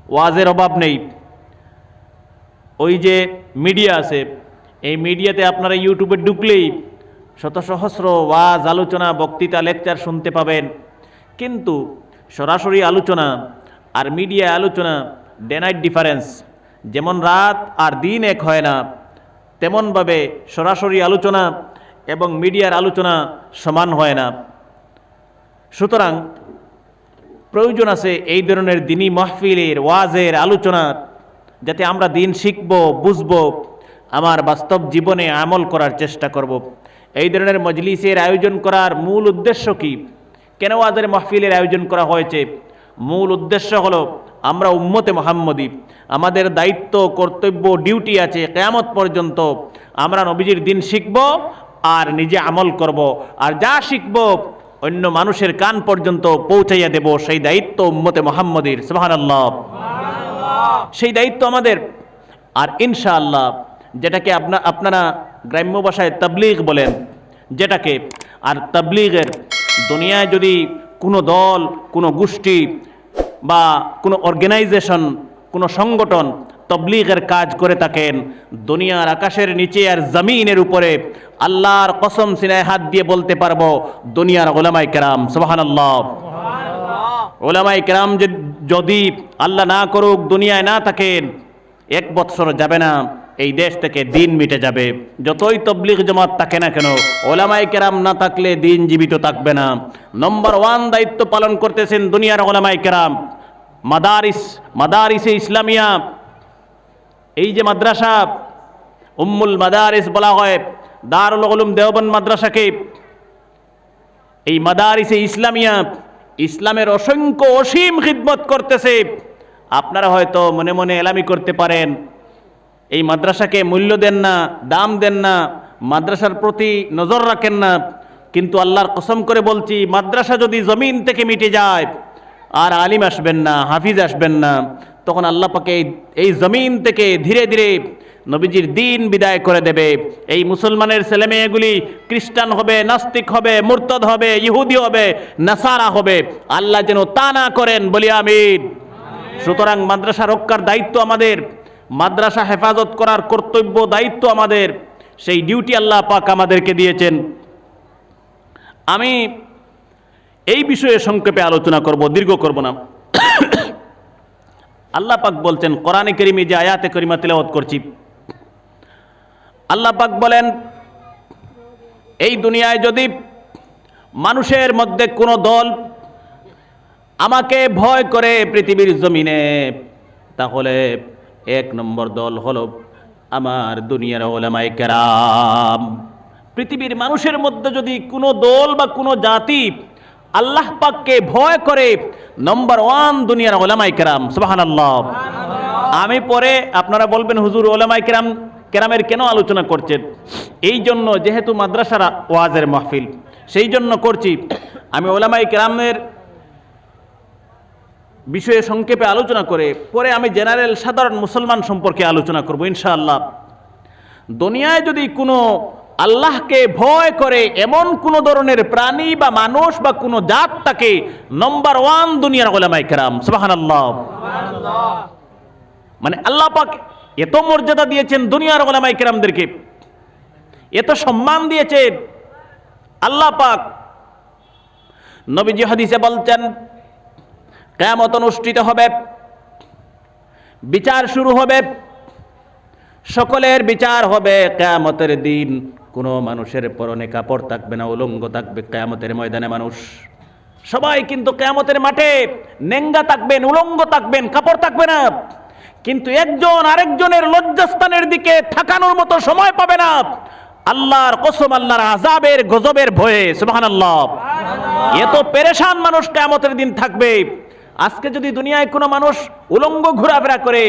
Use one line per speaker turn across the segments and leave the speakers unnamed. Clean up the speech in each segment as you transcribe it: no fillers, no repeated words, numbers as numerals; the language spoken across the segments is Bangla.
ওয়াজের অভাব নেই। ওই যে মিডিয়া আছে, এই মিডিয়াতে আপনারা ইউটিউবে ঢুকলেই শত সহস্র ওয়াজ, আলোচনা, বক্তৃতা, লেকচার শুনতে পাবেন। কিন্তু সরাসরি আলোচনা আর মিডিয়া আলোচনা ডে নাইট ডিফারেন্স, যেমন রাত আর দিন এক হয় না, তেমনভাবে সরাসরি আলোচনা এবং মিডিয়ার আলোচনা সমান হয় না। সুতরাং প্রয়োজন আছে এই ধরনের দিনী মাহফিলের, ওয়াজের, আলোচনার, যাতে আমরা দিন শিখব, বুঝব, আমার বাস্তব জীবনে আমল করার চেষ্টা করব। এই ধরনের মজলিসের আয়োজন করার মূল উদ্দেশ্য কি? কেন ওয়াজের মাহফিলের আয়োজন করা হয়েছে? মূল উদ্দেশ্য হলো আমরা উম্মতে মুহাম্মদী, আমাদের দায়িত্ব, কর্তব্য, ডিউটি আছে কিয়ামত পর্যন্ত আমরা নবীজির দিন শিখব আর নিজে আমল করব, আর যা শিখব অন্য মানুষের কান পর্যন্ত পৌঁছাইয়া দেব। সেই দায়িত্ব উম্মতে মুহাম্মদীর। সুবহানাল্লাহ। সেই দায়িত্ব আমাদের। আর ইনশাআল্লাহ যেটাকে আপনারা গ্রাম্য ভাষায় তাবলীগ বলেন, যেটাকে, আর তাবলীগের দুনিয়ায় যদি কোনো দল, কোনো গোষ্ঠী বা কোনো অর্গানাইজেশন, কোনো সংগঠন তাবলীগের কাজ করে থাকেন, দুনিয়ার আকাশের নিচে আর জমিনের উপরে আল্লাহর কসম সিনায় হাত দিয়ে বলতে পারবো, দুনিয়ার উলামায়ে কেরাম, সুবহানাল্লাহ, উলামায়ে কেরাম যদি আল্লাহ না করুক দুনিয়ায় না থাকেন, 1 বছর যাবে না এই দেশ থেকে দিন মিটে যাবে। যতই তাবলীগ জামাত থাকে না কেন, উলামায়ে কেরাম না থাকলে দিন জীবিত থাকবে না। নম্বর 1 দায়িত্ব পালন করতেছেন দুনিয়ার উলামায়ে কেরাম। মাদারিসে ইসলামিয়া, এই যে মাদ্রাসা, উম্মুল মাদারিস বলা হয় দারুল উলুম দেওবন্দ মাদ্রাসাকে, এই মাদারিসে ইসলামিয়া ইসলামের অসংখ্য অসীম খিদমত করতেছে। আপনারা হয়তো মনে মনে এলামি করতে পারেন, এই মাদ্রাসাকে মূল্য দেন না, দাম দেন না, মাদ্রাসার প্রতি নজর রাখেন না। কিন্তু আল্লাহর কসম করে বলছি, মাদ্রাসা যদি জমিন থেকে মিটে যায় আর আলিম আসবেন না, হাফিজ আসবেন না, তখন আল্লাহ পাকে এই জমিন থেকে ধীরে ধীরে নবীজির দিন বিদায় করে দেবে। এই মুসলমানের ছেলেমেয়েগুলি খ্রিস্টান হবে, নাস্তিক হবে, মুরতাদ হবে, ইহুদি হবে, নাসারা হবে। আল্লাহ যেন তা না করেন, বলি আমিন। সুতরাং মাদ্রাসা রক্ষার দায়িত্ব আমাদের, মাদ্রাসা হেফাজত করার কর্তব্য, দায়িত্ব আমাদের। সেই ডিউটি আল্লাহ পাক আমাদেরকে দিয়েছেন। আমি এই বিষয়ে সংক্ষেপে আলোচনা করব, দীর্ঘ করব না। আল্লাহ পাক বলছেন কোরআনে কারীমে, যে আয়াতে কারিমা তেলাওয়াত করছি, আল্লাহ পাক বলেন, এই দুনিয়ায় যদি মানুষের মধ্যে কোনো দল আমাকে ভয় করে পৃথিবীর জমিনে, তাহলে 1 নম্বর দল হলো আমার দুনিয়ার উলামায়ে কেরাম। পৃথিবীর মানুষের মধ্যে যদি কোনো দল বা কোনো জাতি আল্লাহ পাককে ভয় করে, নম্বর 1 দুনিয়ার উলামায়ে কেরাম। সুবহানাল্লাহ। আমি পরে আপনারা বলবেন, হুজুর উলামায়ে কেরামের কেন আলোচনা করছেন? এই জন্য, যেহেতু মাদ্রাসার ওয়াজের মাহফিল, সেই জন্য করছি। আমি উলামায়ে কেরামের বিষয়ে সংক্ষেপে আলোচনা করে পরে আমি জেনারেল সাধারণ মুসলমান সম্পর্কে আলোচনা করব ইনশাআল্লাহ। দুনিয়ায় যদি কোনো আল্লাহকে ভয় করে এমন কোন ধরনের প্রাণী বা মানুষ বা কোন জাত থাকে, নম্বর 1 দুনিয়ার উলামায়ে কেরাম। সুবহানাল্লাহ। মানে আল্লাহ পাক এত মর্যাদা দিয়েছেন দুনিয়ার উলামায়ে কেরামদেরকে, এত সম্মান দিয়েছেন আল্লাহ পাক। নবীজি হাদিসে বলছেন, কিয়ামত অনুষ্ঠিত হবে, বিচার শুরু হবে, সকলের বিচার হবে কিয়ামতের দিন। কোনো মানুষের পরনে কাপড় থাকবে না, উলঙ্গ থাকবে কিয়ামতের ময়দানে মানুষ। সবাই কিন্তু কিয়ামতের মাঠে নেঙ্গা থাকবেন, উলঙ্গ থাকবেন, কাপড় থাকবে না। কিন্তু একজন আরেকজনের লজ্জাস্থানের দিকে তাকানোর মতো সময় পাবে না। আল্লাহর কসম, আল্লাহর আযাবের গজবের ভয়ে। সুবহানাল্লাহ। এত পেরেশান মানুষ কিয়ামতের দিন থাকবে। আজকে যদি দুনিয়ায় কোনো মানুষ উলঙ্গ ঘোরাফেরা করে,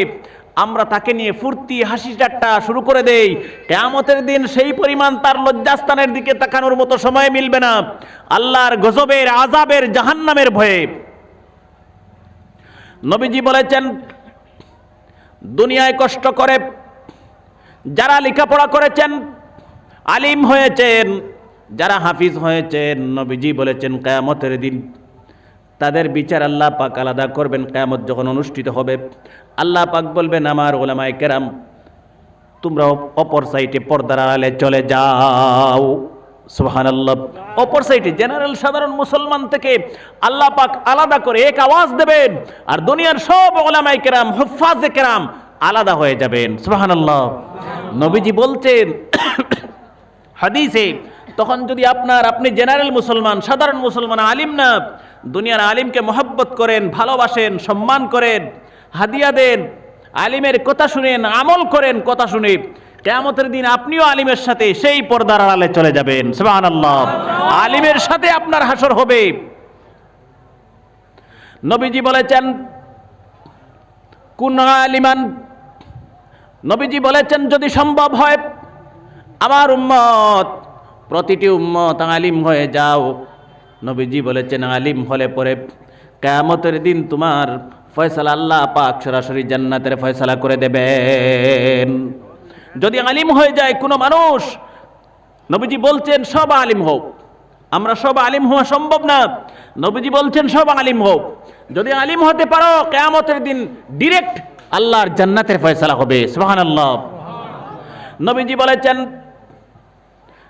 আমরা তাকে নিয়ে ফুর্তি, হাসি ঠাট্টা শুরু করে দেই, কিয়ামতের দিন সেই পরিমাণ তার লজ্জাস্থানের দিকে তাকানোর মতো সময় মিলবে না, আল্লাহর গজবের, আযাবের, জাহান্নামের ভয়ে। নবীজি বলেছেন, দুনিয়ায় কষ্ট করে যারা লেখাপড়া করেছেন, আলিম হয়েছেন, যারা হাফিজ হয়েছেন, নবীজি বলেছেন কিয়ামতের দিন তাদের বিচার আল্লাহ পাক আলাদা করবেন। কিয়ামত যখন অনুষ্ঠিত হবে, আল্লাহ পাক বলবেন, আমার উলামায়ে কেরাম তোমরা অপর সাইডে পর্দার আড়ালে চলে যাও। সুবহানাল্লাহ। অপর সাইডে জেনারেল সাধারণ মুসলমান থেকে আল্লাহ পাক আলাদা করে এক আওয়াজ দেবেন, আর দুনিয়ার সব উলামায়ে কেরাম, হুফাজে কেরাম আলাদা হয়ে যাবেন। সুবহানাল্লাহ। নবীজি বলছেন হাদিসে, তখন যদি আপনি জেনারেল মুসলমান, সাধারণ মুসলমান, আলিম না, দুনিয়ার আলিমকে মহব্বত করেন, ভালোবাসেন, সম্মান করেন, হাদিয়া দেন, আলিমের কথা শুনেন, আমল করেন কথা শুনে, কিয়ামতের দিন আপনিও আলিমের সাথে সেই পর্দার আড়ালে চলে যাবেন। সুবহানাল্লাহ। আলিমের সাথে আপনার হাসর হবে। নবীজি বলেছেন কুন আলিমান, নবীজি বলেছেন যদি সম্ভব হয় আমার উম্মত, প্রতিটি উম্মত আলিম হয়ে যাও। নবীজি বলেছেন আলিম হলে পরে কিয়ামতের দিন তোমার ফয়সালা আল্লাহ পাক সরাসরি জান্নাতের ফয়সালা করে দেবেন। যদি আলিম হয়ে যায় কোনো মানুষ, নবীজি বলছেন সব আলিম হোক, আমরা সব আলিম হওয়া সম্ভব না, নবীজি বলছেন সব আলিম হোক। যদি আলিম হতে পারো, কিয়ামতের দিন ডিরেক্ট আল্লাহর জান্নাতের ফয়সালা হবে। সুবহানাল্লাহ। নবীজি বলেছেন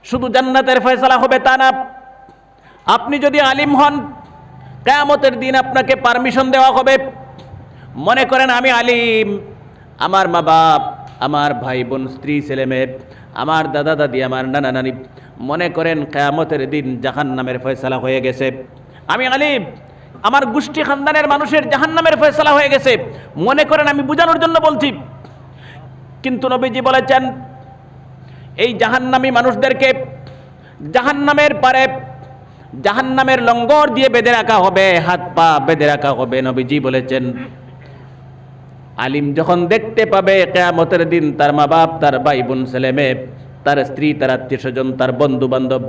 শুধু জান্নাতের ফয়সালা হবে তা না, আপনি যদি আলিম হন, কিয়ামতের দিন আপনাকে পারমিশন দেওয়া হবে। মনে করেন আমি আলিম, আমার মা বাপ, আমার ভাই বোন, স্ত্রী, ছেলে মেয়ে, আমার দাদা দাদি, আমার নানা নানি, মনে করেন কিয়ামতের দিন জাহান্নামের ফয়সালা হয়ে গেছে। আমি আলিম, আমার গোষ্ঠী খানদানের মানুষের জাহান্নামের ফয়সালা হয়ে গেছে, মনে করেন, আমি বোঝানোর জন্য বলছি। কিন্তু নবীজি বলেছেন এই জাহান্নামী মানুষদেরকে জাহান্নামের পারে, জাহান্নামের লঙ্গর দিয়ে বেঁধে রাখা হবে, হাত পা বেঁধে রাখা হবে। নবীজি বলেছেন আলিম যখন দেখতে পাবে কিয়ামতের দিন তার মা বাপ, তার ভাই বোন, ছেলে মেয়ে, তার স্ত্রী, তার আত্মীয় স্বজন, তার বন্ধু বান্ধব,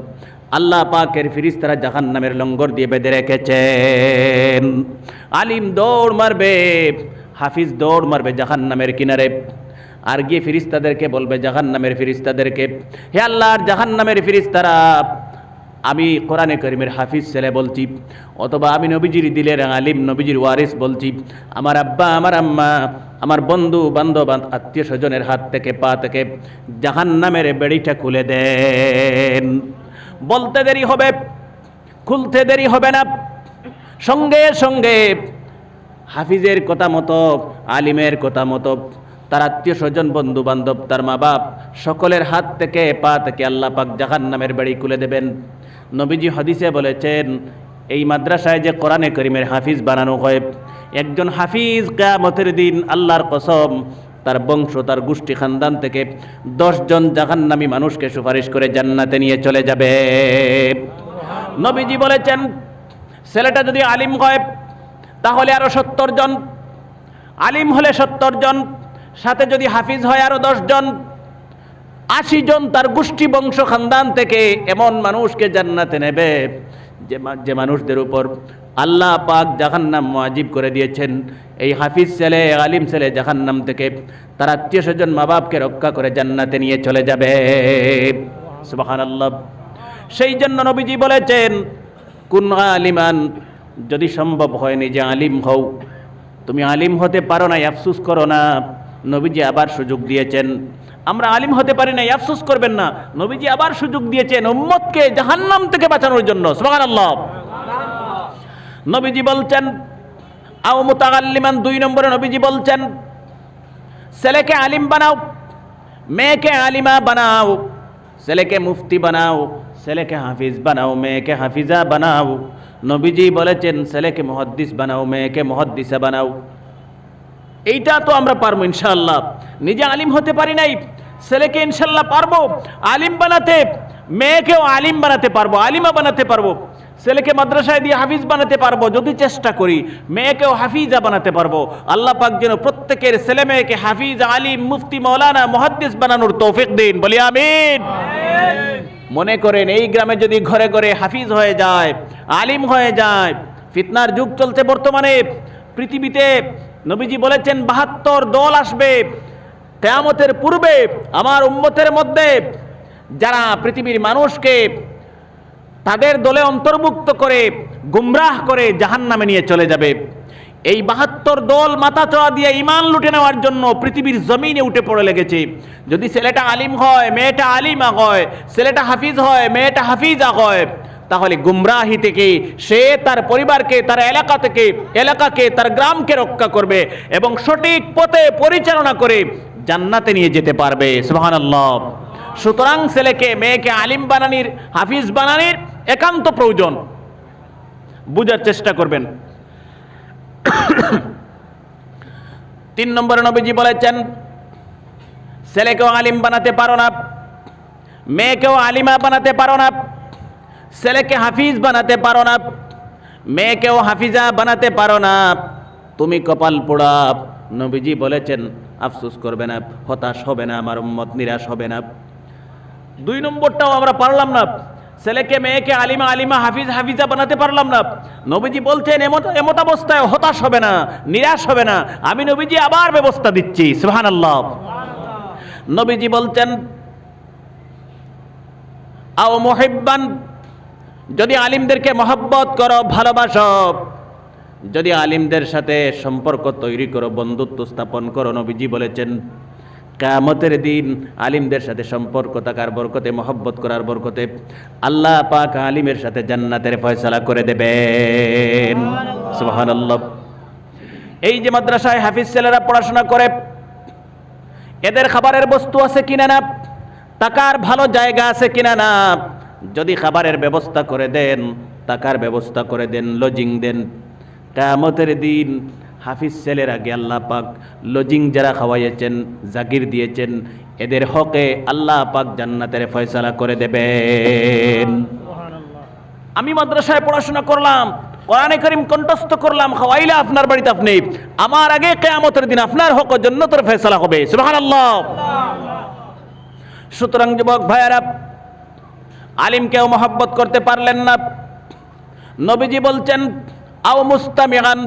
আল্লাহ পাকের ফেরেশতারা জাহান্নামের লঙ্গর দিয়ে বেঁধে রেখেছেন, আলিম দৌড় মারবে, হাফিজ দৌড় মারবে জাহান্নামের কিনারে, আর গিয়ে ফেরেশতাদেরকে বলবে, জাহান্নামের ফেরেশতাদেরকে, হে আল্লাহর জাহান্নামের ফেরেশতারা, আমি কোরআনে কারীমের হাফিজ ছেলে বলছি, অথবা আমি নবীজির দিলের আলিম, নবীজির ওয়ারিস বলছি, আমার আব্বা, আমার আম্মা, আমার বন্ধু বান্ধব, আত্মীয় স্বজনের হাত থেকে পা থেকে জাহান্নামের বেড়িটা খুলে দেন। বলতে দেরি হবে, খুলতে দেরি হবে না, সঙ্গে সঙ্গে হাফিজের কথা মতো, আলিমের কথা মতো, তার আত্মীয় স্বজন, বন্ধু বান্ধব, তার মা বাপ, সকলের হাত থেকে পা থেকে আল্লাহ পাক জাহান্নামের বেড়ি খুলে দেবেন। নবীজি হাদিসে বলেছেন এই মাদ্রাসায় যে কোরআনে কারীমের হাফিজ বানানো হয়, একজন হাফিজ কিয়ামতের দিন আল্লাহর কসম তার বংশ, তার গোষ্ঠী খানদান থেকে 10 জন জাহান্নামী মানুষকে সুপারিশ করে জান্নাতে নিয়ে চলে যাবে। নবীজি বলেছেন ছেলেটা যদি আলিম হয় তাহলে আরো 70 জন, আলিম হলে 70 জন, সাথে যদি হাফিজ হয় আরো 10 জন, 80 জন তার গোষ্ঠী বংশ খানদান থেকে এমন মানুষকে জান্নাতে নেবে যে মানুষদের উপর আল্লাহ পাক জাহান্নাম ওয়াজিব করে দিয়েছেন। এই হাফিজ ছেলে, আলিম ছেলে জাহান্নাম থেকে তার আত্মীয় স্বজন, মা বাপকে রক্ষা করে জান্নাতে নিয়ে চলে যাবে। সুবহানাল্লাহ। সেই জন্য নবীজি বলেছেন কুন আলিমান, যদি সম্ভব হয় নিজে আলিম হও। তুমি আলিম হতে পারো না, আফসোস করো না, নবীজি আবার সুযোগ দিয়েছেন। আমরা আলিম হতে পারি না, আফসোস করবেন না, নবীজি আবার সুযোগ দিয়েছেন উম্মতকে জাহান্নাম থেকে বাঁচানোর জন্য। সুবহানাল্লাহ। নবীজি বলছেন আও মুতাআল্লিমান, 2 নম্বরে নবীজি বলছেন ছেলেকে আলিম বানাও, মেয়েকে আলিমা বানাও, ছেলেকে মুফতি বানাও, ছেলেকে হাফিজ বানাও, মেয়েকে হাফিজা বানাও। নবীজি বলেছেন ছেলেকে মুহাদ্দিস বানাও, মেয়েকে মুহাদ্দিসা বানাও। এইটা তো আমরা পারবো ইনশাআল্লাহ। নিজে আলিম হতে পারি নাই, ছেলেকে ইনশাআল্লাহ পারবো আলিম বানাতে, মেয়েকেও আলিম বানাতে পারবো, আলিমা বানাতে পারবো, ছেলেকে মাদ্রাসায় দিয়ে হাফিজ বানাতে পারবো যদি চেষ্টা করি, মেয়েকেও হাফিজা বানাতে পারবো। আল্লাহ পাক যেন প্রত্যেকের ছেলে মেয়েকে হাফিজ, আলিম, মুফতি, মাওলানা, মুহাদ্দিস বানানোর তৌফিক দিন, বলি আমিন। মনে করেন এই গ্রামে যদি ঘরে ঘরে হাফিজ হয়ে যায়, আলিম হয়ে যায়, ফিতনার যুগ চলছে বর্তমানে পৃথিবীতে। নবীজি বলেছেন 72 দল আসবে কিয়ামতের পূর্বে আমার উম্মতের মধ্যে, যারা পৃথিবীর মানুষকে তাদের দলে অন্তর্ভুক্ত করে গুমরাহ করে জাহান্নামে নিয়ে চলে যাবে। এই 72 দল মাথাচড়া দিয়ে ঈমান লুটে নেওয়ার জন্য পৃথিবীর জমিনে উঠে পড়ে লেগেছে। যদি ছেলেটা আলিম হয়, মেয়েটা আলিমা হয়, ছেলেটা হাফিজ হয়, মেয়েটা হাফিজা হয়, তাহলে গুমরাহি থেকে সে তার পরিবারকে, তার এলাকাকে, তার গ্রামকে রক্ষা করবে এবং সঠিক পথে পরিচালনা করে জান্নাতে নিয়ে যেতে পারবে। সুবহানাল্লাহ। সুতরাং ছেলেকে মেয়েকে আলিম বানানির, হাফিজ বানানির একান্ত প্রয়োজন। বুঝার চেষ্টা করবেন। 3 নম্বরে নবীজি বলেছেন, ছেলেকেও আলিম বানাতে পারো না, মেয়েকেও আলিমা বানাতে পারো না, ছেলেকে হাফিজ বানাতে পারো না, মেয়েকেও হাফিজা বানাতে পারো না, তুমি কপাল পোড়া। নবীজি বলেছেন, আফসোস করবে না, হতাশ হবে না, আমার উম্মত নিরাশ হবে না। 2 নম্বরটাও আমরা পারলাম না, ছেলেকে মেয়েকে আলিমা হাফিজা বানাতে পারলাম না। নবীজি বলছেন এমত অবস্থায় হতাশ হবে না, নিরাশ হবে না, আমি নবীজি আবার ব্যবস্থা দিচ্ছি। সুবহানাল্লাহ। নবীজি বলছেন, আও মুহিব্বান, যদি আলিমদেরকে মহব্বত করো, ভালোবাসো, যদি আলিমদের সাথে সম্পর্ক তৈরি করো, বন্ধুত্ব স্থাপন করো, নবীজি বলেছেন কিয়ামতের দিন আলিমদের সাথে সম্পর্ক থাকার বরকতে, মহব্বত করার বরকতে আল্লাহ পাক আলিমের সাথে জান্নাতের ফয়সালা করে দেবেন। সুবহানাল্লাহ। এই যে মাদ্রাসায় হাফিজ ছেলেরা পড়াশোনা করে, এদের খাবারের বস্তু আছে কিনা না, টাকার ভালো জায়গা আছে কিনা না, যদি খাবারের ব্যবস্থা করে দেন, টাকার ব্যবস্থা করে দেন, লজিং দেন, কিয়ামতের দিন হাফিজ ছেলের আগে আল্লাহ পাক লজিং যারা খাওয়াইয়েছেন, জাগির দিয়েছেন, এদের হকে আল্লাহ পাক জান্নাতের ফয়সালা করে দেবেন। আমি মাদ্রাসায় পড়াশোনা করলাম, কোরআনে কারীম কণ্ঠস্থ করলাম, খাওয়াইলে আপনার বাড়িতে আপনি, আমার আগে কিয়ামতের দিন আপনার হক জান্নাতের ফয়সালা হবে। সুবহানাল্লাহ। সুতরাং যুবক ভাইয়েরা, আলিমকেও মহব্বত করতে পারলেন না, নবীজি বলছেন আও মুস্তামিআন,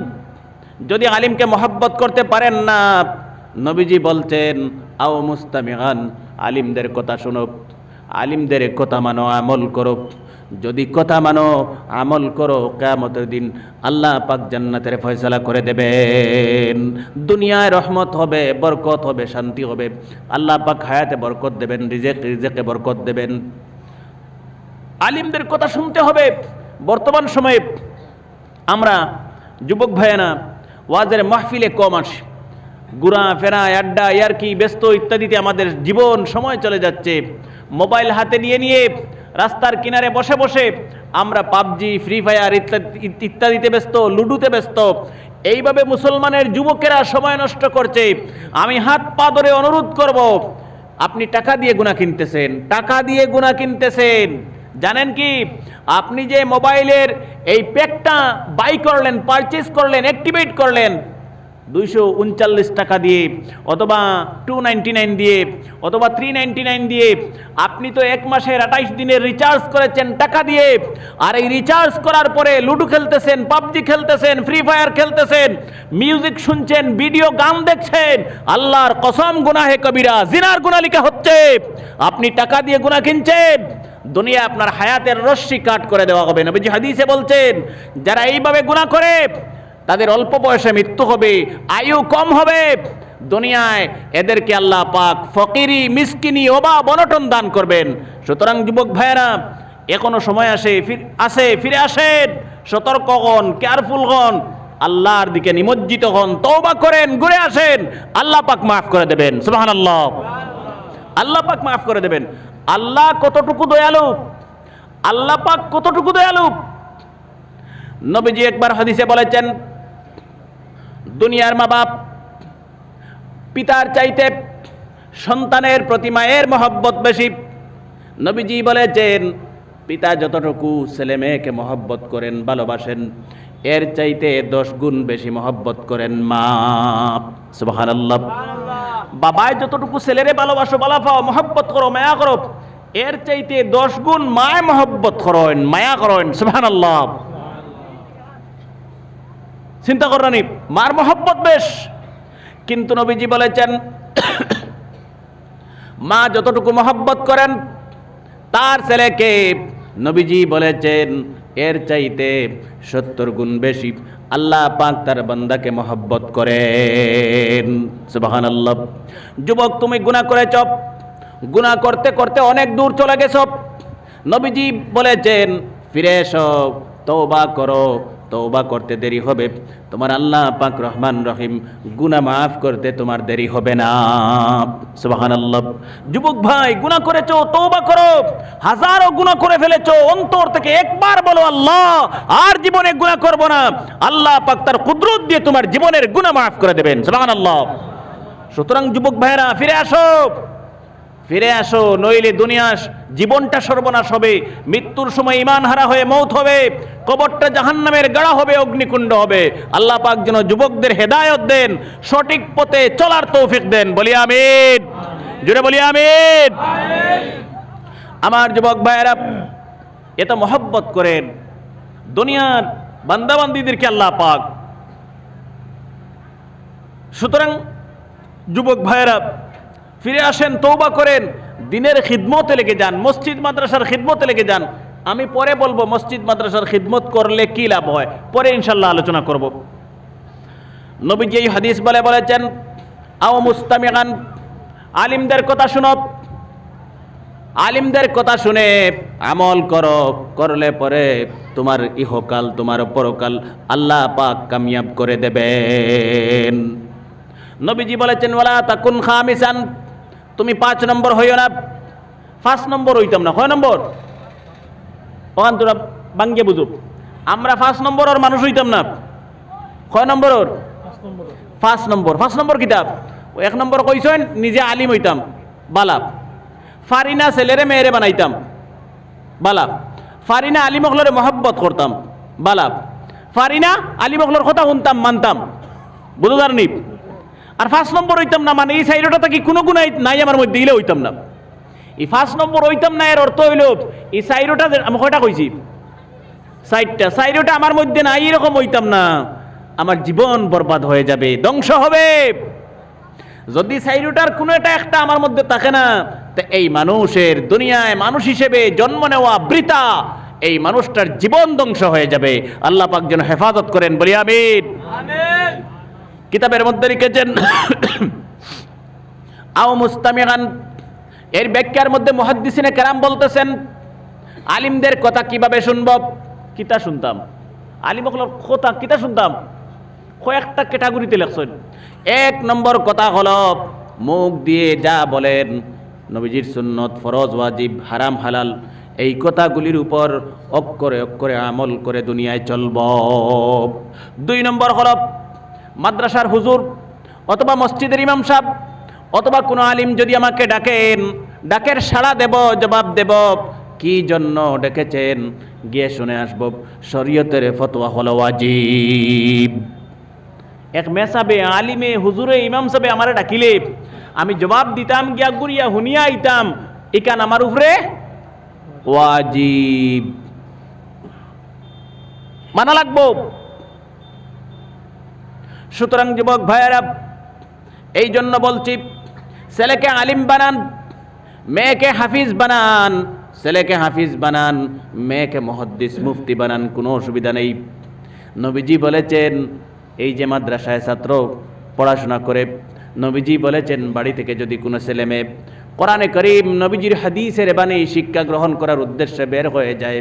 যদি আলিমকে মহব্বত করতে পারেন না, নবীজি বলছেন আও মুস্তামিআন, আলিমদের কথা শোনো, আলিমদের কথা মানো, আমল করো। যদি কথা মানো, আমল করো, কিয়ামতের দিন আল্লাহ পাক জান্নাতের ফয়সালা করে দেবেন। দুনিয়ায় রহমত হবে, বরকত হবে, শান্তি হবে, আল্লাহ পাক হায়াতে বরকত দেবেন, রিজেকে বরকত দেবেন। আলিমদের কথা শুনতে হবে। বর্তমান সময়ে আমরা যুবক ভাইয়েরা ওয়াজের মাহফিলে কম আসি, ঘুরা ফেরা, আড্ডা, ইয়ারকি, ব্যস্ত ইত্যাদিতে আমাদের জীবন সময় চলে যাচ্ছে। মোবাইল হাতে নিয়ে রাস্তার কিনারে বসে বসে আমরা পাবজি, ফ্রি ফায়ার ইত্যাদিতে ব্যস্ত, লুডুতে ব্যস্ত। এইভাবে মুসলমানের যুবকেরা সময় নষ্ট করছে। আমি হাত পা ধরে অনুরোধ করব, আপনি টাকা দিয়ে গুনাহ কিনতেছেন, টাকা দিয়ে গুনাহ কিনতেছেন। জানেন কি, আপনি যে মোবাইলের এই প্যাকটা বাই করলেন, পারচেজ করলেন, অ্যাক্টিভেট করলেন 239 টাকা দিয়ে, অথবা 299 দিয়ে, অথবা 399 দিয়ে, আপনি তো 1 মাসের 28 দিনের রিচার্জ করেছেন টাকা দিয়ে। আর এই রিচার্জ করার পরে লুডো খেলতেছেন, পাবজি খেলতেছেন, ফ্রি ফায়ার খেলতেছেন, মিউজিক শুনছেন, ভিডিও গান দেখছেন। আল্লাহর কসম, গুনাহে কবিরা, জিনার গুনাহ লেখা হচ্ছে। আপনি টাকা দিয়ে গুনাহ কিনছেন, দুনিয়া আপনার হায়াতের রশ্মি কাট করে দেওয়া হবে। নবীজি হাদিসে বলছেন, যারা এইভাবে গুনাহ করে তাদের অল্প বয়সে মৃত্যু হবে, আয়ু কম হবে। দুনিয়ায় এদেরকে আল্লাহ পাক ফকিরি, মিসকিনি, অভাব, অনটন দান করবেন। সুতরাং যুবক ভাইয়েরা, এখনো সময় ফিরে আসেন, সতর্ক হন, কেয়ারফুল হন, আল্লাহর দিকে নিমজ্জিত হন, তওবা করেন, ঘুরে আসেন, আল্লাহ পাক মাফ করে দেবেন। সুবহানাল্লাহ। আল্লাহ পাক মাফ করে দেবেন। আল্লাহ কতটুকু দয়ালু, আল্লাহ পাক কতটুকু দয়ালু। নবীজি একবার হাদিসে বলেছেন, দুনিয়ার মা বাপ পিতার চাইতে সন্তানের প্রতি মায়ের মহব্বত বেশি। নবীজি বলেছেন, পিতা যতটুকু ছেলে মেয়েকে মহব্বত করেন, ভালোবাসেন, এর চাইতে 10 গুণ বেশি মহব্বত করেন মা। সুবহানাল্লাহ। বাবায় যতটুকু ছেলেরে ভালোবাসো, বালাফাও, মহব্বত করো, মায়া করো, এর চাইতে 10 গুণ মায় মহব্বত করেন, মায়া করেন। সুবহানাল্লাহ। চিন্তা করেন, মার মহব্বত বেশ। কিন্তু নবীজি বলেছেন, মা যতটুকু মহব্বত করেন তার ছেলেকে নবীজি বলেছেন এর চাইতে 70 গুণ বেশি আল্লাহ পাক তার বান্দাকে মহব্বত করেন। সুবহানাল্লাহ। যুবক, তুমি গুনাহ করেছ, গুনাহ করতে করতে অনেক দূর চলে গেছ। নবীজি বলেছেন ফিরে এসো, তওবা করো। তওবা করতে দেরি হবে, তোমার আল্লাহ পাক রহমান রহিম গুনাহ মাফ করতে তোমার দেরি হবে না। সুবহানাল্লাহ। যুবক ভাই, গুনাহ করেছো, তওবা করো। হাজারো গুনাহ করে ফেলেছো, অন্তর থেকে একবার বলো আল্লাহ আর জীবনে গুনাহ করব না। আল্লাহ পাক তার কুদরত দিয়ে তোমার জীবনের গুনাহ মাফ করে দেবেন। সুবহানাল্লাহ। সুতরাং যুবক ভাইরা, ফিরে আসো, ফিরে আসো, নইলে দুনিয়া জীবনটা সর্বনাশ হবে। মৃত্যুর সময় ঈমান হারা হয়ে মৌত হবে, কবরটা জাহান্নামের গাড়া হবে, অগ্নিকুণ্ড হবে। আল্লাহ পাক যেন যুবকদের হেদায়েত দেন, সঠিক পথে চলার তৌফিক দেন। বলি আমিন, জোরে বলি আমিন। আমার যুবক ভাইয়েরা, এত মহব্বত করেন দুনিয়ার বান্দাবান্দিদেরকে আল্লাহ পাক। সুতরাং যুবক ভাইয়েরা, ফিরে আসেন, তওবা করেন, দিনের খিদমতে লেগে যান, মসজিদ মাদ্রাসার খিদমতে লেগে যান। আমি পরে বলবো মসজিদ মাদ্রাসার খিদমত করলে কি লাভ হয়, পরে ইনশাল্লাহ আলোচনা করব। নবীজি এই হাদিস বলেছেন আও মুস্তামিআন, আলিমদের কথা শুনো, আলিমদের কথা শুনে আমল করো, করলে পরে তোমার ইহকাল তোমার পরকাল আল্লাহ পাক কামিয়াব করে দেবেন। নবীজি বলেছেন ওয়ালা তাকুন খামিসান, তুমি 5 নম্বর হইও না। 5 নম্বর হইতাম না, 6 নম্বর ওখান তোরা বাঙ্গে বুঝুক, আমরা 5 নম্বর ওর মানুষ হইতাম না। 6 নম্বর ওর 5 নম্বর। 5 নম্বর কিতাব 1 নম্বর কইছেন নিজে আলিম হইতাম বালা, ফারিনা ছেলেরে মেয়েরে বানাইতাম বালা, ফারিনা আলিমকলরে মহব্বত করতাম বালা, ফারিনা আলিমকলর কথা শুনতাম মানতাম, বুঝার নি। আর 5 নম্বর হইতাম না মানে এই সাইডটা কি কোনো গুণাই নাই আমার মধ্যে, দিলে হইতাম না। এই 5 নম্বর হইতাম না এর অর্থ হইল এই সাইডটা আমি কয়টা কইছি, সাইডটা আমার মধ্যে নাই, এরকম হইতাম না, আমার জীবন বরবাদ হয়ে যাবে, ধ্বংস হবে। যদি সাইডটার কোনো একটা আমার মধ্যে থাকে না, তো এই মানুষের দুনিয়ায় মানুষ হিসেবে জন্ম নেওয়া বৃথা, এই মানুষটার জীবন ধ্বংস হয়ে যাবে। আল্লাহ পাক যেন হেফাজত করেন, বলি আমিন। কিতাবের মধ্যে লিখেছেন আও মুস্তামিআন, এর ব্যাখ্যার মধ্যে মুহাদ্দিসিনে কেরাম বলতেছেন আলিমদের কথা কিভাবে শুনব। কিতা শুনতাম, আলিমকলর কথা কিতা শুনতাম, কয়েকটা ক্যাটাগরিতে লেখছেন। 1 নম্বর কথা হলো মুখ দিয়ে যা বলেন, নবীজির সুন্নত, ফরজ, ওয়াজিব, হারাম, হালাল, এই কথাগুলির উপর অক্ষরে অক্ষরে আমল করে দুনিয়ায় চলব। 2 নম্বর হলো মাদ্রাসার হুজুর অথবা মসজিদের ইমাম সাহেব অথবা কোনো আলিম যদি আমাকে ডাকেন, ডাকের সাড়া দেব, জবাব দেব, কি জন্য ডেকেছেন গিয়ে শুনে আসব। শরীয়তের ফতোয়া হলো ওয়াজিব। এক মেসাবে আলিমে হুজুরে ইমাম সাহেব আমারে ডাকিলে আমি জবাব দিতাম, গিয়া গুরিয়া হুনিয়া আইতাম, ইকান আমার উপরে ওয়াজিব, মানা লাগবো। সুতরাং যুবক ভাইয়েরা, এই জন্য বলছি ছেলেকে আলিম বানান, মেয়েকে হাফিজ বানান, ছেলেকে হাফিজ বানান, মেয়েকে মুহাদ্দিস মুফতি বানান, কোনো অসুবিধা নেই। নবীজি বলেছেন এই যে মাদ্রাসায় ছাত্র পড়াশোনা করে, নবীজি বলেছেন বাড়ি থেকে যদি কোনো ছেলে মেয়ে কোরআনে কারীম নবীজির হাদিসের বাণী শিক্ষা গ্রহণ করার উদ্দেশ্যে বের হয়ে যায়,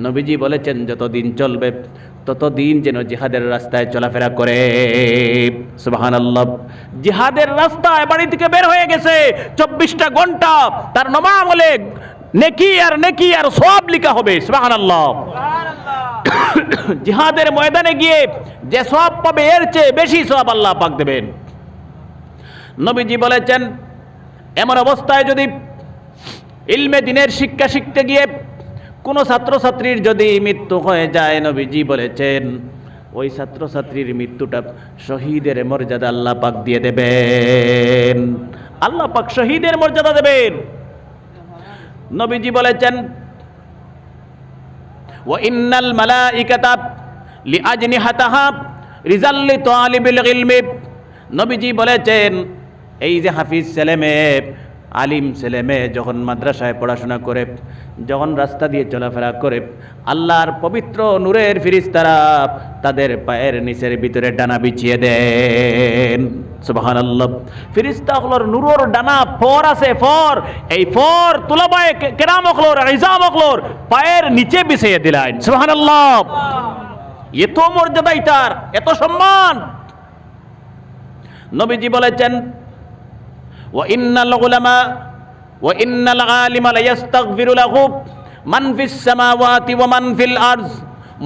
নবীজি বলেছেন যতদিন চলবে ততদিন যেন জিহাদের রাস্তায় চলাফেরা করে। সুবহানাল্লাহ। জিহাদের রাস্তায় বাড়ি থেকে বের হয়ে গেছে, 24টা ঘন্টা তার নমা আমলে নেকি আর সওয়াব লেখা হবে। সুবহানাল্লাহ। জিহাদের ময়দানে গিয়ে যে সওয়াব পাবে এর চেয়ে বেশি সওয়াব আল্লাহ পাক দেবেন। নবীজি বলেছেন এমন অবস্থায় যদি ইলমে দিনের শিক্ষা শিখতে গিয়ে কোনো ছাত্রছাত্রীর যদি মৃত্যু হয়ে যায়, নবীজি বলেছেন ওই ছাত্রছাত্রীর মৃত্যুটা শহীদের মর্যাদা আল্লাহ পাক দিয়ে দেবেন। আল্লাহ পাক শহীদের মর্যাদা দেবেন। নবীজি বলেছেন ওয়া ইন্নাল মালাইকাতা লিআজনিহাতাহা রিজাল্লি তালিবিল ইলমি। নবীজি বলেছেন এই যে হাফিজ ছেলে মেয়ে আলিম ছেলে মেয়ে যখন মাদ্রাসায় পড়াশোনা করে, যখন রাস্তা দিয়ে চলাফেরা করে, আল্লাহর পবিত্র নূরের ফেরেশতারা তাদের পায়ের নিচের ভিতরে ডানা বিছিয়ে দেন। সুবহানাল্লাহ। ফেরেশতাগুলোর নূরের ডানা ফর আছে, ফর, এই ফর তুলাবায়ে কেরামগুলোর ইজামগুলোর পায়ের নিচে বিছিয়ে দিলেন। সুবহানাল্লাহ। এত মর্যাদা এটার, এত সম্মান। নবীজি বলেছেন ওয়া ইন্নাল উলামা ওয়া ইন্নাল আলিমা লা ইস্তাগফিরু লাহু মান ফিস সামাওয়াতি ওয়া মান ফিল আরজ।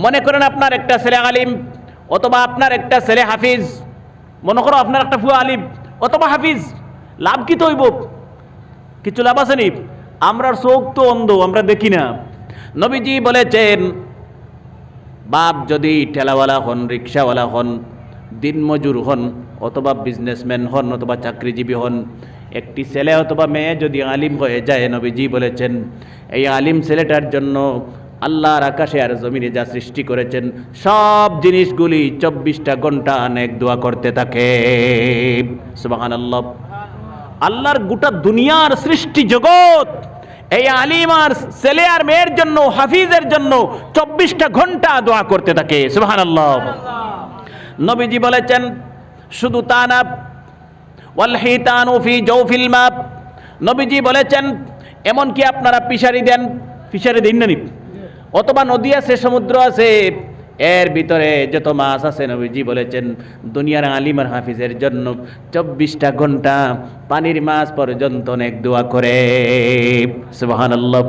মনে করেন আপনার একটা ছেলে আলিম অথবা আপনার একটা ছেলে হাফিজ, মনে করো আপনার একটা ফুয়া আলিম অথবা হাফিজ, লাভ কি তৈব? কিছু লাভ আছে নি? আমরার চোখ তো অন্ধ, আমরা দেখি না। নবীজি বলেছেন বাপ যদি ঠেলাওয়ালা হন, রিক্সাওয়ালা হন, দিনমজুর হন, অথবা বিজনেসম্যান হন, অথবা চাকরিজীবী হন, একটি ছেলে অথবা মেয়ে যদি আলিম হয়ে যায়, নবীজি বলেছেন এই আলিম ছেলেটার জন্য আল্লাহর আকাশে আর জমিনে যা সৃষ্টি করেছেন সব জিনিসগুলি 24টা ঘন্টা নেক দোয়া করতে থাকে। সুবহানাল্লাহ। আল্লাহর গোটা দুনিয়ার সৃষ্টি জগৎ এই আলিম আর ছেলে আর মেয়ের জন্য, হাফিজের জন্য 24টা ঘন্টা দোয়া করতে থাকে। সুবহানাল্লাহ। নবীজি বলেছেন শুধু তা না, ওয়াল হিতানু ফি জাওফিল মা। নবীজি বলেছেন এমনকি আপনারা ফিশারি দেন, ফিশারি দিন না, অথবা নদী আছে, সমুদ্র আছে, এর ভিতরে যত মাছ আছে, নবীজি বলেছেন দুনিয়ার আলিম আর হাফিজের জন্য 24টা ঘন্টা পানির মাছ পর্যন্ত নেক দোয়া করে। সুবহানাল্লাহ।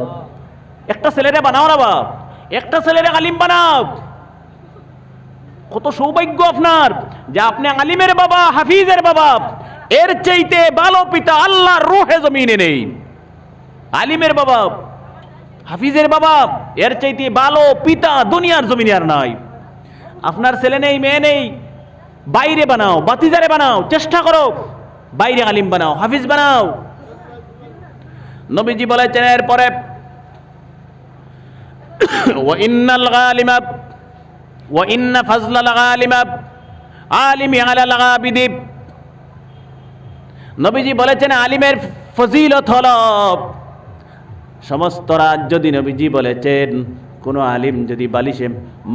একটা ছেলেরে বানাও না বাপ, একটা ছেলেরে আলিম বানাও। কত সৌভাগ্য আপনার যে আপনি আলিমের বাবা, হাফিজের বাবা। এর চাইতে ভালো পিতা আল্লাহর রূহে জমিনে নেই। আলিমের বাবা, হাফিজের বাবা, এর চাইতে ভালো পিতা দুনিয়ার জমিনে আর নাই। আপনার ছেলে নেই, মেয়ে নেই, বাইরে বানাও, বাতিজারে বানাও, চেষ্টা করো বাইরে আলিম বানাও, হাফিজ বানাও। নবীজি বলেছেন এরপরে ওয়া ইন্নাল গালিমা ওয়া ইন্না ফাজলাল গালিমা আলিমি আলাল আবিদি। নবীজি বলেছেন আলিমের ফজিলত হলো সমস্ত রাত। যদি নবীজি বলেছেন কোনো আলিম যদি বালিশে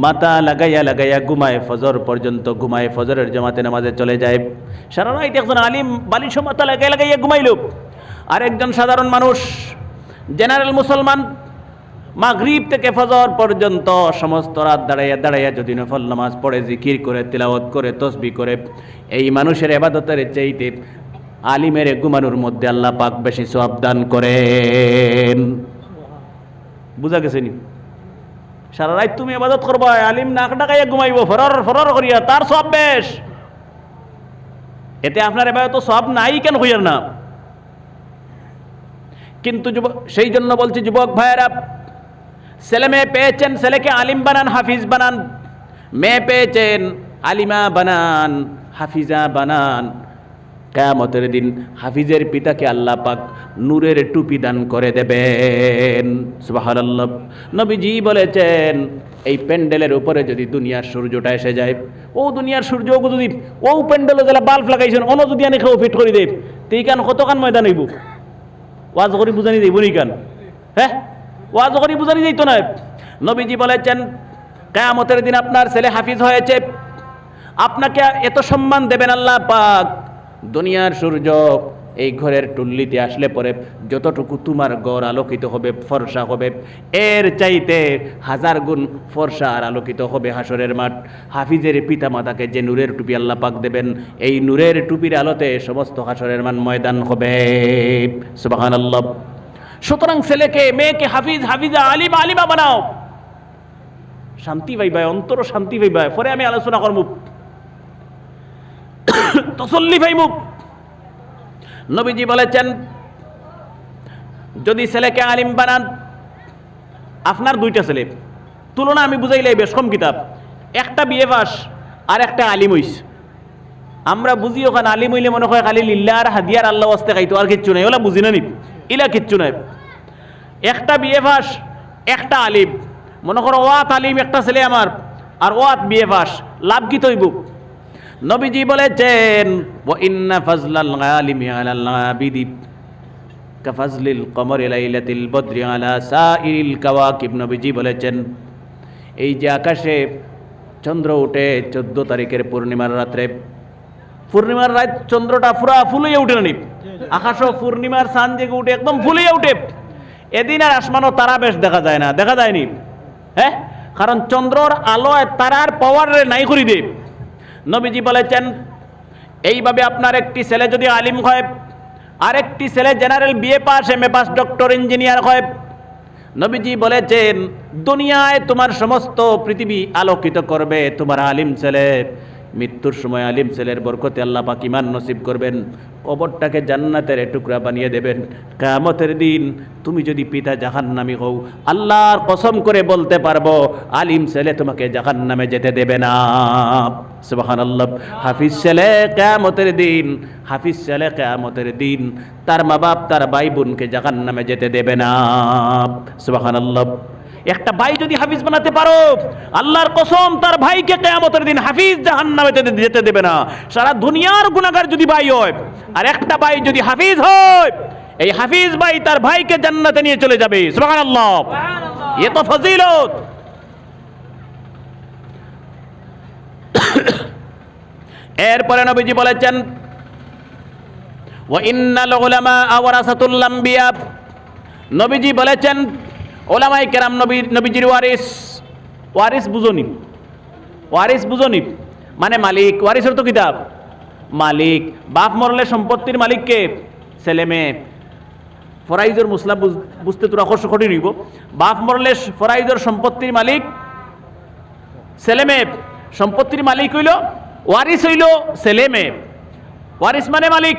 মাথা লাগাইয়া লাগাইয়া ঘুমায়, ফজর পর্যন্ত ঘুমায়, ফজরের জামাতে নামাজে চলে যায়, সারা রাত একজন আলিম বালিশে মাথা লাগাইয়া লাগাইয়া ঘুমাইল, আর একজন সাধারণ মানুষ জেনারেল মুসলমান মাগরিব থেকে ফজর পর্যন্ত সমস্ত রাত দাঁড়াইয়া দাঁড়াইয়া যদি নফল নামাজ পড়ে, জিকির করে, তিলাওয়াত করে, তসবিহ করে, এই মানুষের ইবাদতের চাইতে আলিমের ঘুমানোর মধ্যে আল্লাহ পাক বেশি সওয়াব দান করেন। বুঝা গেছে নি? সারা রাত তুমি ইবাদত করবা, আলিম নাক ডাকাইয়া ঘুমাইব ফরর ফরর করিয়া, তার সওয়াব বেশ। এতে আপনার ইবাদত সওয়াব নাই কেন হইয়ার না? কিন্তু সেই জন্য বলছি যুবক ভাইয়েরা, ছেলে মেয়ে পেয়েছেন, ছেলেকে আলিম বানান, হাফিজ বানান। মেয়ে পেয়েছেন, আলিমা বানান, হাফিজা বানান। কিয়ামতের দিন হাফিজের পিতাকে আল্লাহ পাক নূরের টুপি দান করে দেবেন। সুবহানাল্লাহ। নবীজি বলেছেন এই প্যান্ডেলের উপরে যদি দুনিয়ার সূর্যটা এসে যায়, ও দুনিয়ার সূর্য যদি ও প্যান্ডেলে যারা বাল্ব লাগাইছেন অন্য যদি আনি খেয়েও ফিট করে দেব, তুই কান কতখান ময়দান হইব? ওয়াজ করি বুঝানি যাইব নি কান? হ্যাঁ, ওয়াজ করি বুঝানি যাইত না। নবীজি বলেছেন কিয়ামতের দিন আপনার ছেলে হাফিজ হয়েছে, আপনাকে এত সম্মান দেবেন আল্লাহ পাক, দুনিয়ার সূর্য এই ঘরের টুল্লিতে আসলে পরে যতটুকু তোমার ঘর আলোকিত হবে, ফর্সা হবে, এর চাইতে 1000 গুণ ফর্সা আর আলোকিত হবে হাসরের মাঠ। হাফিজের পিতা মাতাকে যে নূরের টুপি আল্লাহ পাক দেবেন, এই নূরের টুপির আলোতে সমস্ত হাসরের ময়দান হবে। সুবহানাল্লাহ। সুতরাং ছেলেকে মেয়েকে হাফিজ, হাফিজা, আলিমা, আলিমা বানাও। শান্তি পাইবা, অন্তর শান্তি পাইবা। পরে আমি আলোচনা করব, তসল্লি পাইব। নবীজি বলেছেন যদি ছেলেকে আলিম বানান, আপনার 2টা ছেলে, তুলনা আমি বুঝাইলাই বেশ কম কিতাব, একটা বিএ পাস আর একটা আলিম হইস। আমরা বুঝি ওখানে আলিম হইলে মনে হয় খালি লিল্লাহ আর হাদিয়ার আল্লাহ ওয়াস্তে খাইতো, আর কিচ্ছু নাই। ওলা বুঝি না নি, ইলা কিচ্ছু নাই। একটা বিএ পাস, একটা আলিম, মনে করো ওয়াত আলিম একটা ছেলে আমার, আর ওয়াত বিএ পাস, লাভ কি তৈব? নবীজি বলেছেন ওয়া ইন্না ফাজলাল আলিমি আলাল আবিদি কাফাজলিল কমরি লাইলাতিল বদরি আলা সাইরিল কাওয়াকিব। নবীজি বলেছেন এই যে আকাশে চন্দ্র ওঠে 14 তারিখের পূর্ণিমার রাত্রে, পূর্ণিমার রাত চন্দ্রটা পুরা ফুলিয়ে উঠে না, আকাশও পূর্ণিমার চাঁদ জেগে উঠে একদম ফুলিয়ে উঠে, এদিন আর আসমানও তারা বেশ দেখা যায় না, দেখা যায়নি, হ্যাঁ, কারণ চন্দ্রর আলোয় তারার পাওয়ার নাই করি দে। নবীজি বলেছেন এইভাবে আপনার একটি ছেলে যদি আলিম হয়, আরেকটি ছেলে general BA pass, MA pass, doctor, engineer হয়, নবীজি বলেছেন দুনিয়ায় তোমার সমস্ত পৃথিবী আলোকিত করবে তোমার আলিম ছেলে। মৃত্যুর সময় আলিম ছেলের বরকতে আল্লাহ পাক ঈমান নসিব করবেন, কবরটাকে জান্নাতের টুকরা বানিয়ে দেবেন। কিয়ামতের দিন তুমি যদি পিতা জাহান্নামী হও, আল্লাহর কসম করে বলতে পারবো আলিম ছেলে তোমাকে জাহান্নামে যেতে দেবে না। সুবহানাল্লাহ। হাফিজ ছেলে কিয়ামতের দিন, হাফিজ ছেলে কিয়ামতের দিন তার মা বাপ তার ভাই বোনকে জাহান্নামে যেতে দেবে না। সুবহানাল্লাহ। একটা ভাই যদি হাফিজ বানাতে পারো, আল্লাহর কসম তার ভাইকে কিয়ামতের দিন হাফিজ জাহান্নামে যেতে দেবে না। সারা দুনিয়ার গুনাহগার যদি ভাই হয়, আর একটা ভাই যদি হাফিজ হয়, এই হাফিজ ভাই তার ভাইকে জান্নাতে নিয়ে চলে যাবে। সুবহানাল্লাহ। এ তো ফজিলত। এরপরে নবীজি বলেছেন ওয়া ইন্নাল উলামা ওয়ারাসাতুল আম্বিয়া। নবীজি বলেছেন ওলামায়ে কেরাম নবীজির ওয়ারিস। ওয়ারিস বুঝনি? ওয়ারিস বুঝনি মানে মালিক। ওয়ারিসের তো কিতাব মালিক। বাপ মরলে সম্পত্তির মালিককে? ছেলে মেয়ে। ফরাইজর মুসলা বুঝতে তোরা কষ্ট কঠিন হইব। বাপ মরলে ফরাইজর সম্পত্তির মালিক ছেলে মেয়ে। সম্পত্তির মালিক হইল, ওয়ারিস হইল ছেলে মেয়ে। ওয়ারিস মানে মালিক।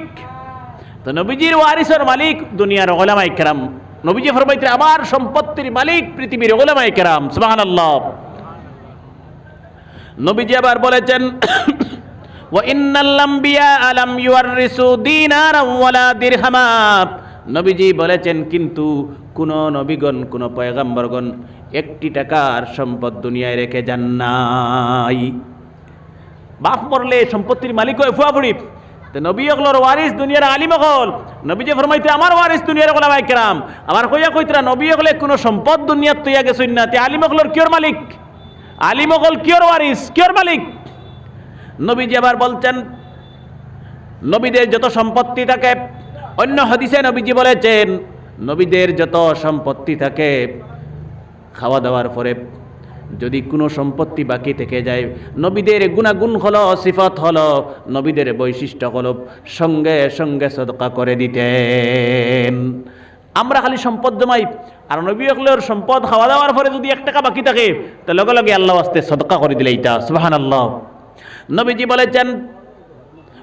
তো নবীজির ওয়ারিসের মালিক দুনিয়ার উলামায়ে কেরাম। নবীজি ফরমাইতেন আমার সম্পত্তির মালিক পৃথিবীর উলামায়ে কেরাম। সুবহানাল্লাহ। নবীজি আবার বলেছেন ওয়া ইন্নাল আম্বিয়া আলাম ইউয়ারিসু দিনারান ওয়ালা দিরহামা। নবীজি বলেছেন কিন্তু কোন নবীগণ, কোন পয়গম্বরগণ একটি টাকার সম্পদ দুনিয়ায় রেখে যান নাই। বাপ মরলে সম্পত্তির মালিক হয় ফুয়াফুড়ি। তো নবী হকলর ওয়ারিস দুনিয়ার আলিম হল। নবী যে ফরমাইতে আমার ওয়ারিস দুনিয়ার উলামায়ে কেরাম। আবার কইয়া কইতরা নবী হকলে কোনো সম্পদ দুনিয়াত তৈয়া গেছইন না, তে আলিম হকলর কিয়র মালিক? আলিম হকল কিয়র ওয়ারিস, কিয়র মালিক? নবীজি আবার বলছেন নবীদের যত সম্পত্তি থাকে, অন্য হাদিসে নবীজি বলেছেন নবীদের যত সম্পত্তি থাকে, খাওয়া দাওয়ার পরে যদি কোনো সম্পত্তি বাকি থেকে যায়, নবীদের গুণাগুণ হলো, সিফাত হলো, নবীদের বৈশিষ্ট্য হলো সঙ্গে সঙ্গে সদকা করে দিতেন। আমরা খালি সম্পদ জমাই, আর নবী হকলের সম্পদ খাওয়া দাওয়ার পরে যদি 1 টাকা বাকি থাকে তো লগে লগে আল্লাহ ওয়াস্তে সদকা করে দিলে এটা। সুবহানাল্লাহ। নবীজি বলেছেন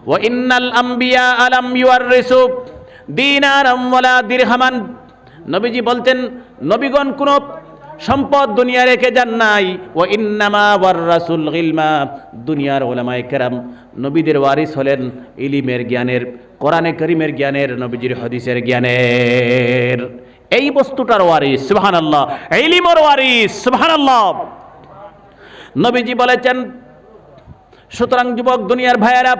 ওয়া ইন্নাল আম্বিয়া আলাম ইউয়ারিসু দিনারান ওয়ালা দিরহামান। নবীজি বলতেন নবীগণ কোনো সম্পদ দুনিয়া রেখে যান নাই। ওয়া ইন্নামা ওয়ারাসুল ইলমা। দুনিয়ার উলামায়ে কেরাম নবীদের ওয়ারিস হলেন ইলমের জ্ঞানের, কোরআনে কারীমের জ্ঞানের, নবীজির হাদিসের জ্ঞানের। এই বস্তুটার ওয়ারিস। সুবহানাল্লাহ। ইলমের ওয়ারিস। সুবহানাল্লাহ। নবীজি বলেছেন সুতরাং যুবক দুনিয়ার ভাইয়েরা,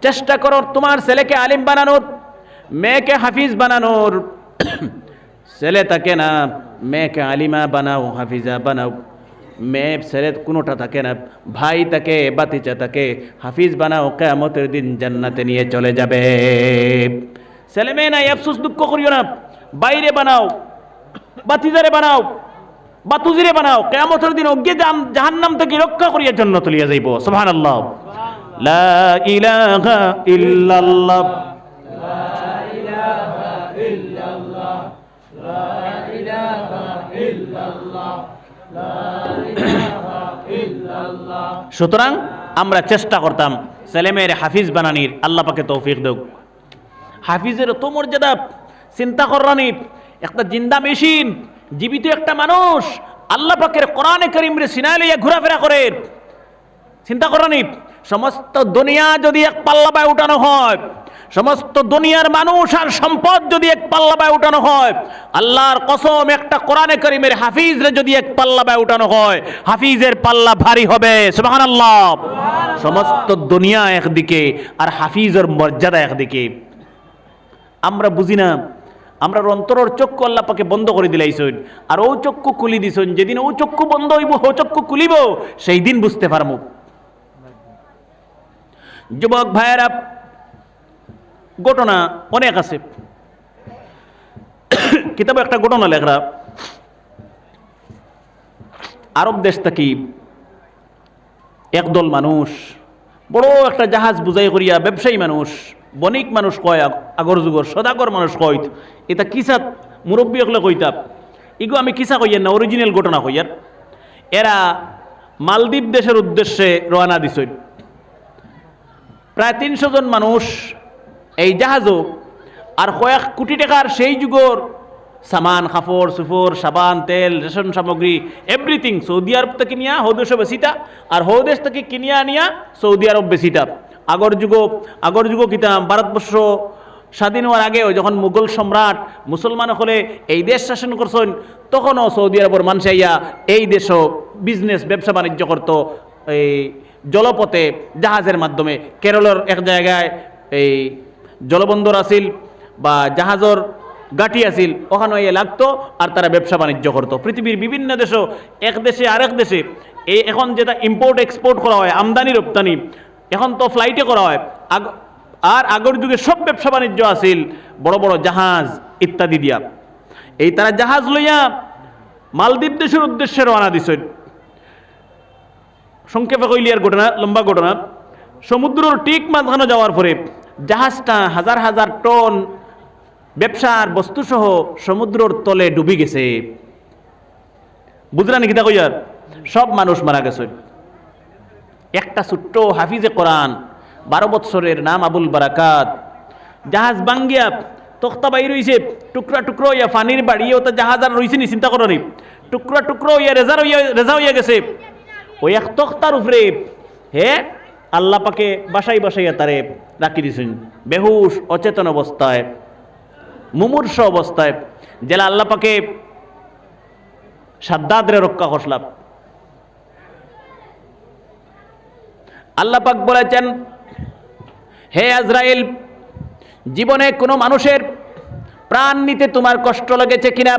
চেষ্টা করো তোমার ছেলেকে আলিম বানানোর, মেয়েকে হাফিজ বানানোর। ছেলে থাকে না, মেয়েকে আলিমা বানাও, হাফিজা বানাও। মেয়ে ছেলে কোনোটা থাকে না, ভাই তাকে, বাতিজা তাকে হাফিজ বানাও, কিয়ামতের দিন জান্নাতে নিয়ে চলে যাবে। ছেলে মেয়ে নাই আফসোস দুঃখ করিও না, বাইরে বানাও, বাতিজারে বানাও, বাতুজিরে বানাও, কিয়ামতের দিন অজ্ঞে জাহান্নাম থেকে রক্ষা করিয়া জান্নাতে লিয়ে যাইব। সুবহানাল্লাহ। লা ইলাহা ইল্লাল্লাহ, লা ইলাহা ইল্লাল্লাহ, লা ইলাহা ইল্লাল্লাহ, লা ইলাহা ইল্লাল্লাহ। সুতরাং আমরা চেষ্টা করতাম ছেলেমেয়ের হাফিজ বানানির। আল্লাহ পাকে তৌফিক দেও। হাফিজের তো মর্যাদা চিন্তা করানি, একটা জিন্দা মেশিন, জীবিত একটা মানুষ আল্লাহ পাকের কোরআনে কারীমরে সিনায় লইয়া ঘোরাফেরা করে। চিন্তা করানি সমস্ত দুনিয়া যদি এক পাল্লায় উঠানো হয়, সমস্ত দুনিয়ার মানুষ আর সম্পদ যদি এক পাল্লায় উঠানো হয়, আল্লাহর কসম একটা কোরআনে কারীমের হাফিজরে যদি এক পাল্লায় উঠানো হয়, হাফিজের পাল্লা ভারী হবে। সুবহানাল্লাহ। সমস্ত দুনিয়া একদিকে আর হাফিজের মর্যাদা একদিকে। আমরা বুঝি না আমরা অন্তরের চক্ষু আল্লাহ পাকে বন্ধ করে দিলাইছেন, আর ও চক্ষু খুলি দিছেন। যেদিন ও চক্ষু বন্ধ হইব, ও চক্ষু খুলিব, সেই দিন বুঝতে পারবো। যুবক ভাইয়েরা, ঘটনা অনেক আছে, কিতাবে একটা ঘটনা লেখরা। আরব দেশ থেকে একদল মানুষ বড় একটা জাহাজ বুঝাই করিয়া, ব্যবসায়ী মানুষ, বণিক মানুষ কয়, আগর যুগর সদাগর মানুষ কয়, এটা কিসা মুরব্বী হলে কইতাম, ইগো আমি কিসা কইয়ার না, অরিজিনাল ঘটনা কইয়ার। এরা মালদ্বীপ দেশের উদ্দেশ্যে রওনা দিছেন। প্রায় 300 জন মানুষ এই জাহাজও, আর কয়েক কোটি টাকার সেই যুগর সামান, কাপড় চুপড়, সাবান, তেল, রেশন সামগ্রী, এভরিথিং সৌদি আরব থেকে নিয়া হৌদেশে বেশিটা, আর হৌদেশ থেকে কিনিয়া নিয়া সৌদি আরব বেশিটা। আগর যুগ কিতাম ভারতবর্ষ স্বাধীন হওয়ার আগেও যখন মুঘল সম্রাট মুসলমান হলে এই দেশ শাসন করছেন, তখনও সৌদি আরবের মানুষ আইয়া এই দেশও বিজনেস, ব্যবসা বাণিজ্য করত এই জলপথে, জাহাজের মাধ্যমে। কেরলের এক জায়গায় এই জলবন্দর আছিল বা জাহাজের গাটি আছিল, ওখানে ইয়ে লাগতো, আর তারা ব্যবসা বাণিজ্য করতো। পৃথিবীর বিভিন্ন দেশও, এক দেশে আরেক দেশে এই এখন যেটা ইম্পোর্ট এক্সপোর্ট করা হয়, আমদানি রপ্তানি, এখন তো ফ্লাইটে করা হয়। আর আগের যুগে সব ব্যবসা বাণিজ্য আছিল বড় বড় জাহাজ ইত্যাদি দিয়া। এই তারা জাহাজ লইয়া মালদ্বীপ দেশের উদ্দেশ্যে রওনা দিছেন। সংক্ষেপে কইলিয়ার ঘটনা, লম্বা ঘটনা। সমুদ্রের ঠিক মাঝখানে যাওয়ার পরে জাহাজটা হাজার হাজার টন ব্যবসার বস্তুসহ সমুদ্রের তলে ডুবি গেছে। বুঝলেন কি তা কইয়ার? সব মানুষ মারা গেছে। একটা ছোট্ট হাফিজে কোরআন 12 বৎসরের, নাম আবুল বারাকাত, জাহাজ বাঙ্গিয়া তক্তা বাইর হইছে, টুকরা টুকরো ইয়া ফানির বাড়ি, ওটা জাহাজ আর রইছে নি, চিন্তা করি, টুকরা টুকরো ইয়া রেজা হইয়া গেছে। ওই এক তক্তার উপরে হে আল্লাহ পাকে বাসাইয়া তারে রাখি দিয়েছেন, বেহুশ অচেতন অবস্থায়, মুমূর্ষ অবস্থায়। জেলা আল্লাহ পাকে সাদ্দাদরে রক্ষা করলাম। আল্লাহ পাক বলেছেন, হে আজরাইল, জীবনে কোনো মানুষের প্রাণ নিতে তোমার কষ্ট লেগেছে কিনা?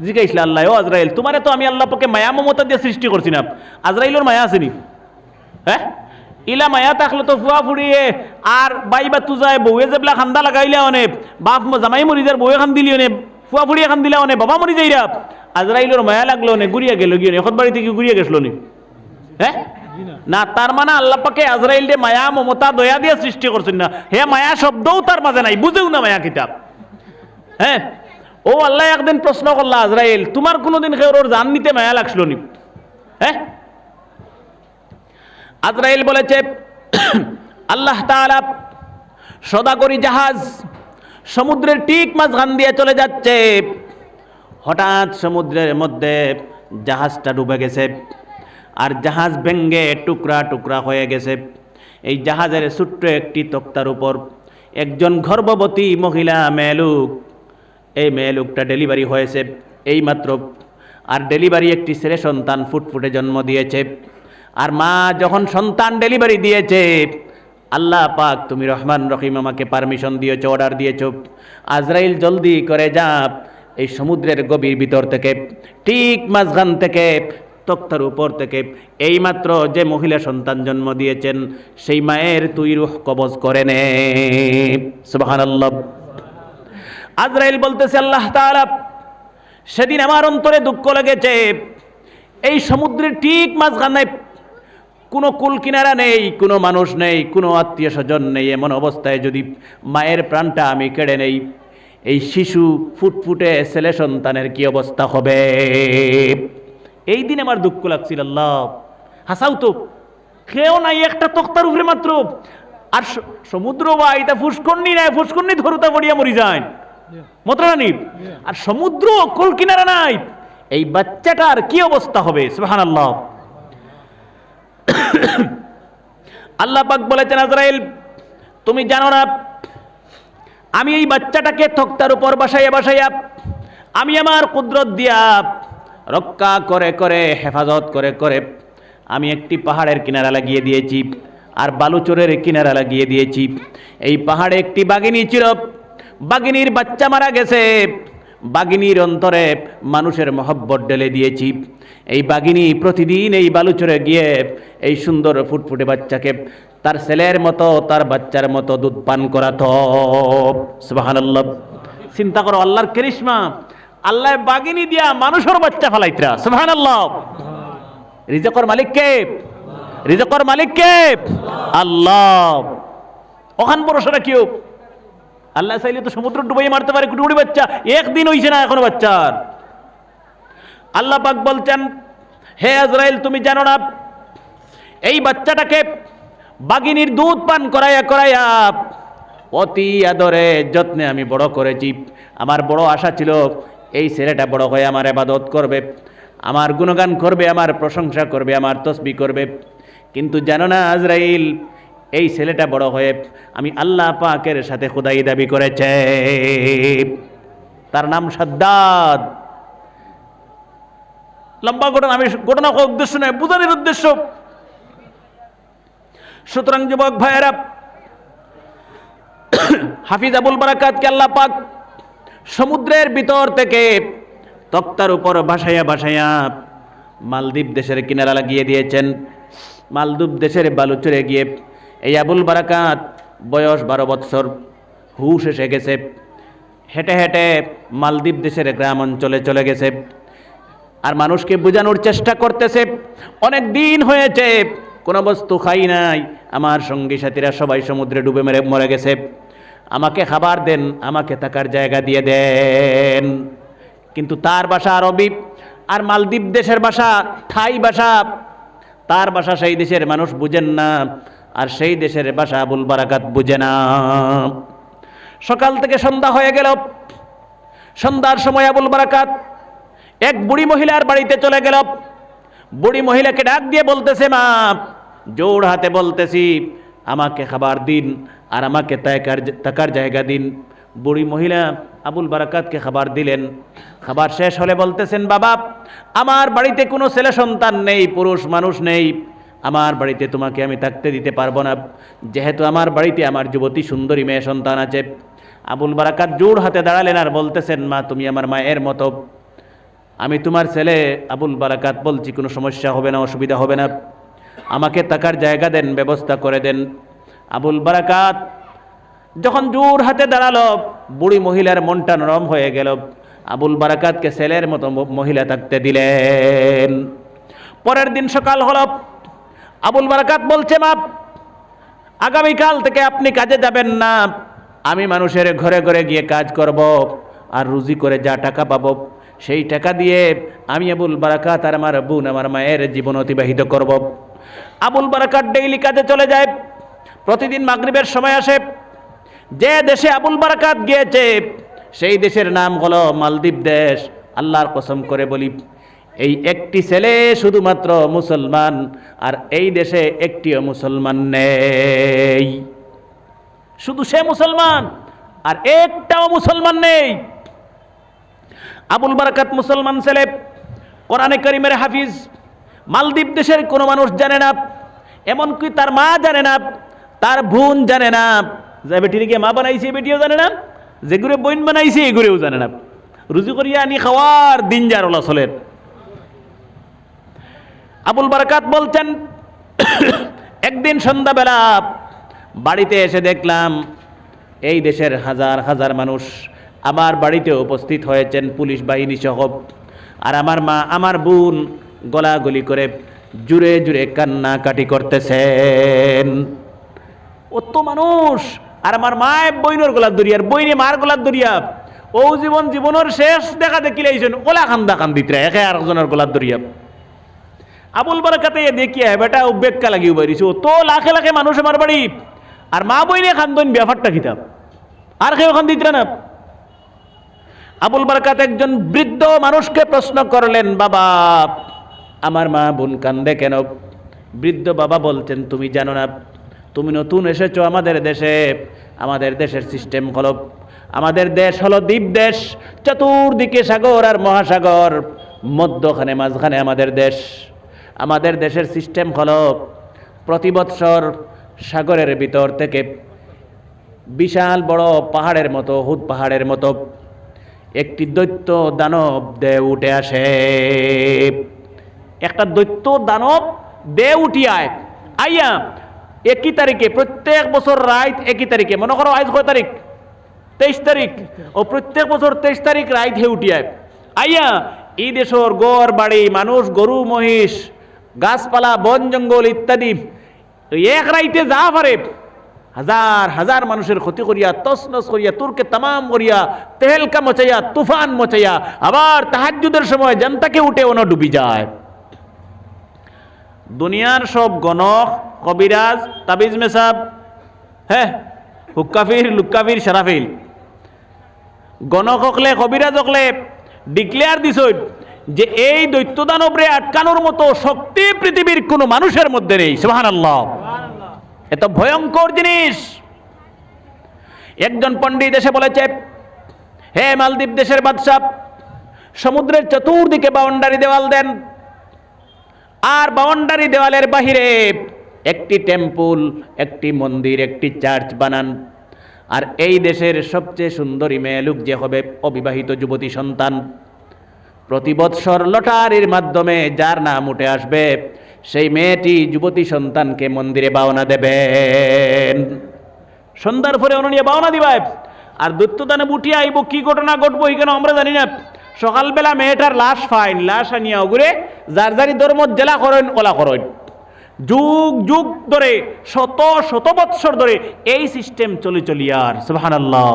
জিজ্ঞাসা আল্লাহ, ও আজরাইল, তোমারে তো আমি আল্লাহ পাকে মায়া মমতা দিয়ে সৃষ্টি করছি না। আজরাইলের মায়া আসেনি? হ্যাঁ, ইলা মায়া থাকলে তো ফুয়া ফুড়িয়ে আর বাইবা তু যায়, বউয়ে যেবলা খান্দা লাগাইলে অনেক, বাপ জামাই মরি যার বউয়ে খান দিলি অনেক, ফুয়া ফুড়িয়ে খান দিলে অনেক, বাবা মরি যাইরা। আজরাইলের মায়া লাগলো অনেক, ঘুরিয়া গেল গিয়ে এখন বাড়ি থেকে ঘুরিয়া গেছিল নি? হ্যাঁ না, তার মানে আল্লাহ পাকে আজরাইল রে মায়া মমতা দয়া দিয়ে সৃষ্টি করছেন না। হে মায়া শব্দও তার মাঝে নাই, বুঝেও না মায়া কিতাব। হ্যাঁ, ও আল্লাহ একদিন প্রশ্ন করলা, আজরাইল, তোমার কোনোদিন কেউর জান নিতে মায়া লাগছিল নি? হ্যাঁ, আজরাইল বলেছে, আল্লাহ তাআলা সদাগরি জাহাজ সমুদ্রের ঠিক মাঝখান দিয়ে চলে যাচ্ছে, হঠাৎ সমুদ্রের মধ্যে জাহাজটা ডুবে গেছে, আর জাহাজ ভেঙ্গে টুকরা টুকরা হয়ে গেছে। এই জাহাজের ছোট্ট একটি তক্তার উপর একজন গর্ভবতী মহিলা মেয়েলোক, এই মেয়েলোকটা ডেলিভারি হয়েছে এইমাত্র, আর ডেলিভারি একটি ছেলে সন্তান ফুটফুটে জন্ম দিয়েছে। আর মা যখন সন্তান ডেলিভারি দিয়েছে, আল্লাহ পাক তুমি রহমান রহিম আমাকে পারমিশন দিয়েছো, অর্ডার দিয়েছো, আজরাইল জলদি করে যা এই সমুদ্রের গভীর ভিতর থেকে, ঠিক মাঝখান থেকে, তক্তার উপর থেকে এইমাত্র যে মহিলা সন্তান জন্ম দিয়েছেন সেই মায়ের তুই রূহ কবজ করে নে। সুবহানাল্লাহ। আজরাইল বলতেছে, আল্লাহ তাআলা, সেদিন আমার অন্তরে দুঃখ লেগেছে, এই সমুদ্রের ঠিক মাঝখানে কোনো কুল কিনারা নেই, কোনো মানুষ নেই, কোনো আত্মীয় স্বজন নেই, এমন অবস্থায় যদি মায়ের প্রাণটা আমি কেড়ে নেই, এই শিশু ফুটফুটে ছেলে সন্তানের কি অবস্থা হবে? এই দিন আমার দুঃখ লাগছিল। আল্লাহ, হাসাও তো কেউ নাই, একটা তক্তার উপরে মাত্র, আর সমুদ্র বা এটা ফুসকুন্নি নাই, ফুসকুন্নি ধরুতা পড়িয়া মরি যায় মতরানি, আর সমুদ্র কুল কিনারা নাই, এই বাচ্চাটার কি অবস্থা হবে? সুবহানাল্লাহ। আল্লাহ পাক বলেছেন, আজরাইল, তুমি জানো না আমি এই বাচ্চাটাকে তক্তার উপর বাসাইয়া আমি আমার কুদরত দিয়া রক্ষা করে করে, হেফাজত করে করে আমি একটি পাহাড়ের কিনারা লাগিয়ে দিয়েছি, আর বালুচরের কিনারা লাগিয়ে দিয়েছি। এই পাহাড়ে একটি বাঘিনী ছিল, বাগিনীর বাচ্চা মারা গেছে, বাগিনীর অন্তরে মানুষের মহব্বত ঢেলে দিয়েছি। এই বাগিনী প্রতিদিন এই বালুচরে গিয়ে এই সুন্দর ফুটফুটে বাচ্চাকে তার ছেলের মতো, তার বাচ্চার মতো দুধ পান করাতো। সুবহানাল্লাহ। চিন্তা করো আল্লাহর করিশ্মা, আল্লাহ বাগিনী দিয়া মানুষের বাচ্চা ফালাইতরা। সুবহানাল্লাহ। রিজকের মালিক কে? রিজকের মালিক কে? আল্লাহ। ওখান ভরসা কেউ আল্লাহ চাইলে তো সমুদ্র ডুবাই মারতে পারে কোটি কোটি বাচ্চা, একদিন হইছে না এখনো বাচ্চার। আল্লাহ পাক বলছেন, হে আজরাইল তুমি জানো না এই বাচ্চাটাকে বাগিনীর দুধ পান করাইয়া করাইয়া অতি আদরে যত্নে আমি বড় করেছি। আমার বড় আশা ছিল এই ছেলেটা বড় হয়ে আমার ইবাদত করবে, আমার গুণগান করবে, আমার প্রশংসা করবে, আমার তসবিহ করবে। কিন্তু জানো না আজরাইল, এই ছেলেটা বড় হয়ে আমি আল্লাহ পাকের সাথে খোদাই দাবি করেছে। তার নাম সাদ্দাদ। লম্বা ঘটনা, আমি ঘটনা উদ্দেশ্য নয়, বুঝানোর উদ্দেশ্য। সুতরাং যুবক ভাইয়েরা, হাফিজ আবুল বারাকাতকে আল্লাহ পাক সমুদ্রের ভিতর থেকে তক্তার উপর ভাসাইয়া ভাসাইয়া মালদ্বীপ দেশের কিনারা লাগিয়ে দিয়েছেন। মালদ্বীপ দেশের বালুচরে গিয়ে এই আবুল বারাকাত বয়স 12 বৎসর, হুশ এসে গেছে। হেঁটে হেঁটে মালদ্বীপ দেশের গ্রাম অঞ্চলে চলে গেছে আর মানুষকে বোঝানোর চেষ্টা করতেছে, অনেক দিন হয়েছে কোনো বস্তু খাই নাই, আমার সঙ্গী সাথীরা সবাই সমুদ্রে ডুবে মরে গেছে, আমাকে খাবার দেন, আমাকে থাকার জায়গা দিয়ে দেন। কিন্তু তার ভাষা আরবি আর মালদ্বীপ দেশের ভাষা থাই ভাষা, তার ভাষা সেই দেশের মানুষ বুঝেন না আর সেই দেশের ভাষা আবুল বারাকাত বুঝে না। সকাল থেকে সন্ধ্যা হয়ে গেল। সন্ধ্যার সময় আবুল বারাকাত এক বুড়ি মহিলার বাড়িতে চলে গেল। বুড়ি মহিলাকে ডাক দিয়ে বলতেছে, মা, জোর হাতে বলতেছি আমাকে খাবার দিন আর আমাকে থাকার জায়গা দিন। বুড়ি মহিলা আবুল বারাকাতকে খাবার দিলেন। খাবার শেষ হলে বলতেছেন, বাবা, আমার বাড়িতে কোনো ছেলে সন্তান নেই, পুরুষ মানুষ নেই, আমার বাড়িতে তোমাকে আমি থাকতে দিতে পারবো না, যেহেতু আমার বাড়িতে আমার যুবতী সুন্দরী মেয়ে সন্তান আছে। আবুল বারাকাত জোর হাতে দাঁড়ালেন আর বলতেছেন, মা, তুমি আমার মায়ের মতো, আমি তোমার ছেলে। আবুল বারাকাত বলছি, কোনো সমস্যা হবে না, অসুবিধা হবে না, আমাকে থাকার জায়গা দেন, ব্যবস্থা করে দেন। আবুল বারাকাত যখন জোর হাতে দাঁড়ালো, বুড়ি মহিলার মনটা নরম হয়ে গেল। আবুল বারাকাতকে ছেলের মতো মহিলা থাকতে দিলেন। পরের দিন সকাল হলো। আবুল বারাকাত বলছে, মা, আগামীকাল থেকে আপনি কাজে যাবেন না, আমি মানুষের ঘরে ঘরে গিয়ে কাজ করব আর রুজি করে যা টাকা পাবো সেই টাকা দিয়ে আমি আবুল বারাকাত আর আমার বোন, আমার মায়ের জীবন অতিবাহিত করব। আবুল বারাকাত ডেইলি কাজে চলে যায়। প্রতিদিন মাগরিবের সময় আসে। যে দেশে আবুল বারাকাত গিয়েছে সেই দেশের নাম হলো মালদ্বীপ দেশ। আল্লাহর কসম করে বলি, এই একটি ছেলে শুধুমাত্র মুসলমান, আর এই দেশে একটিও মুসলমান নেই। শুধু সে মুসলমান আর একটাও মুসলমান নেই। আবুল বারাকাত মুসলমান ছেলে, কোরআনে কারীমের হাফিজ। মালদ্বীপ দেশের কোনো মানুষ জানে না, এমনকি তার মা জানে না, তার বোন জানে না, যে বেটিকে মা বানাইছে বেটিও জানে না, যে ঘুরে বোন বানাইছে এই ঘুরেও জানে না। রুজি করিয়া আনি খাওয়ার দিন যার ওলা চলের। আবুল বারাকাত বলছেন, একদিন সন্ধ্যাবেলা বাড়িতে এসে দেখলাম এই দেশের হাজার হাজার মানুষ আমার বাড়িতে উপস্থিত হয়েছেন, পুলিশ বাহিনী সহ। আর আমার মা, আমার বোন গলাগলি করে জুড়ে জুড়ে কান্নাকাটি করতেছেন। অত মানুষ, আর আমার মায়ের বইনের গোলাপ দরিয়ার বইনে মার গোলাপ দরিয়া ও জীবনের শেষ দেখা দেখিলেছেন ওলা খান্দা কান্দিতরা একে আর একজনের গোলাপ দরিয়া। আবুল বারাকাতে দেখিয়া বেটা উবেক্কা লাগিও বাড়িছে, তো লাখে লাখে মানুষ আমার বাড়ি, আর মা বইনে খান্দন ব্যাপারটা খিতাব আর কেউ খান দিতরা না। আবুল বারাকাত একজন বৃদ্ধ মানুষকে প্রশ্ন করলেন, বাবা, আমার মা বোন কান্দে কেন? বৃদ্ধ বাবা বলছেন, তুমি জানো না, তুমি নতুন এসেছো আমাদের দেশে। আমাদের দেশের সিস্টেম হলো, আমাদের দেশ হলো দ্বীপ দেশ, চতুর্দিকে সাগর আর মহাসাগর, মধ্যখানে মাঝখানে আমাদের দেশ। আমাদের দেশের সিস্টেম হলো প্রতি বৎসর সাগরের ভিতর থেকে বিশাল বড় পাহাড়ের মতো, হুদ পাহাড়ের মতো একটি দৈত্য দানব দেহ উঠে আসে। একটা দৈত্য দানব দেহ উঠিয়ায় আইয়া একই তারিখে, প্রত্যেক বছর রাত একই তারিখে, মনে করো আজ কয় তারিখ, 23 তারিখ, ও প্রত্যেক বছর 23 তারিখ রাত হে উঠিয়ায় আইয়া এই দেশের গড় বাড়ি, মানুষ, গরু মহিষ, গাছপালা, বন জঙ্গল ইত্যাদি এক রাইতে যা পারে হাজার হাজার মানুষের ক্ষতি করিয়া, তছনছ করিয়া, তুরকে তামাম করিয়া, তেহেলকা মচাইয়া, তুফান মচাইয়া, আবার তাহাজ্জুদের সময় জানতাকে উঠে ওনা ডুবি যায়। দুনিয়ার সব গণক, কবিরাজ, তাবিজ মেসাব, হ্যাঁ, হুক্কাফির, লুক্কাফির, সারাফিল, গণক হকলে, কবিরাজ হকলে ডিক্লেয়ার দিছ যে এই দৈত্য দানবরে আটকানোর মতো শক্তি পৃথিবীর কোনো মানুষের মধ্যে নেই। সুবহানাল্লাহ, এত ভয়ঙ্কর জিনিস। একজন পণ্ডিত এসে বলেছে, হে মালদ্বীপ দেশের বাদশা, সমুদ্রের চতুর্দিকে বাউন্ডারি দেওয়াল দেন, আর বাউন্ডারি দেওয়ালের বাহিরে একটি টেম্পল, একটি মন্দির, একটি চার্চ বানান। আর এই দেশের সবচেয়ে সুন্দরী মেয়ে লোক যে হবে, অবিবাহিত যুবতী সন্তান, প্রতি বৎসর লটারির মাধ্যমে যার নাম উঠে আসবে সেই মেয়েটি যুবতী সন্তানকে মন্দিরে বাওনা দেবেন। সন্ধ্যার পরে অননিয়া বাওনা দিবাই। আর দৈত্যদানে উঠিয়া আইব, কি ঘটনা ঘটবো এখানে আমরা জানি না। সকালবেলা মেয়েটার লাশ ফাইন, লাশ আনিয়া ওগুরে যার যারি ধর্ম জেলা করেন ওলা করেন, যুগ যুগ ধরে, শত শত বৎসর ধরে এই সিস্টেম চলিয়ার। সুবহানাল্লাহ,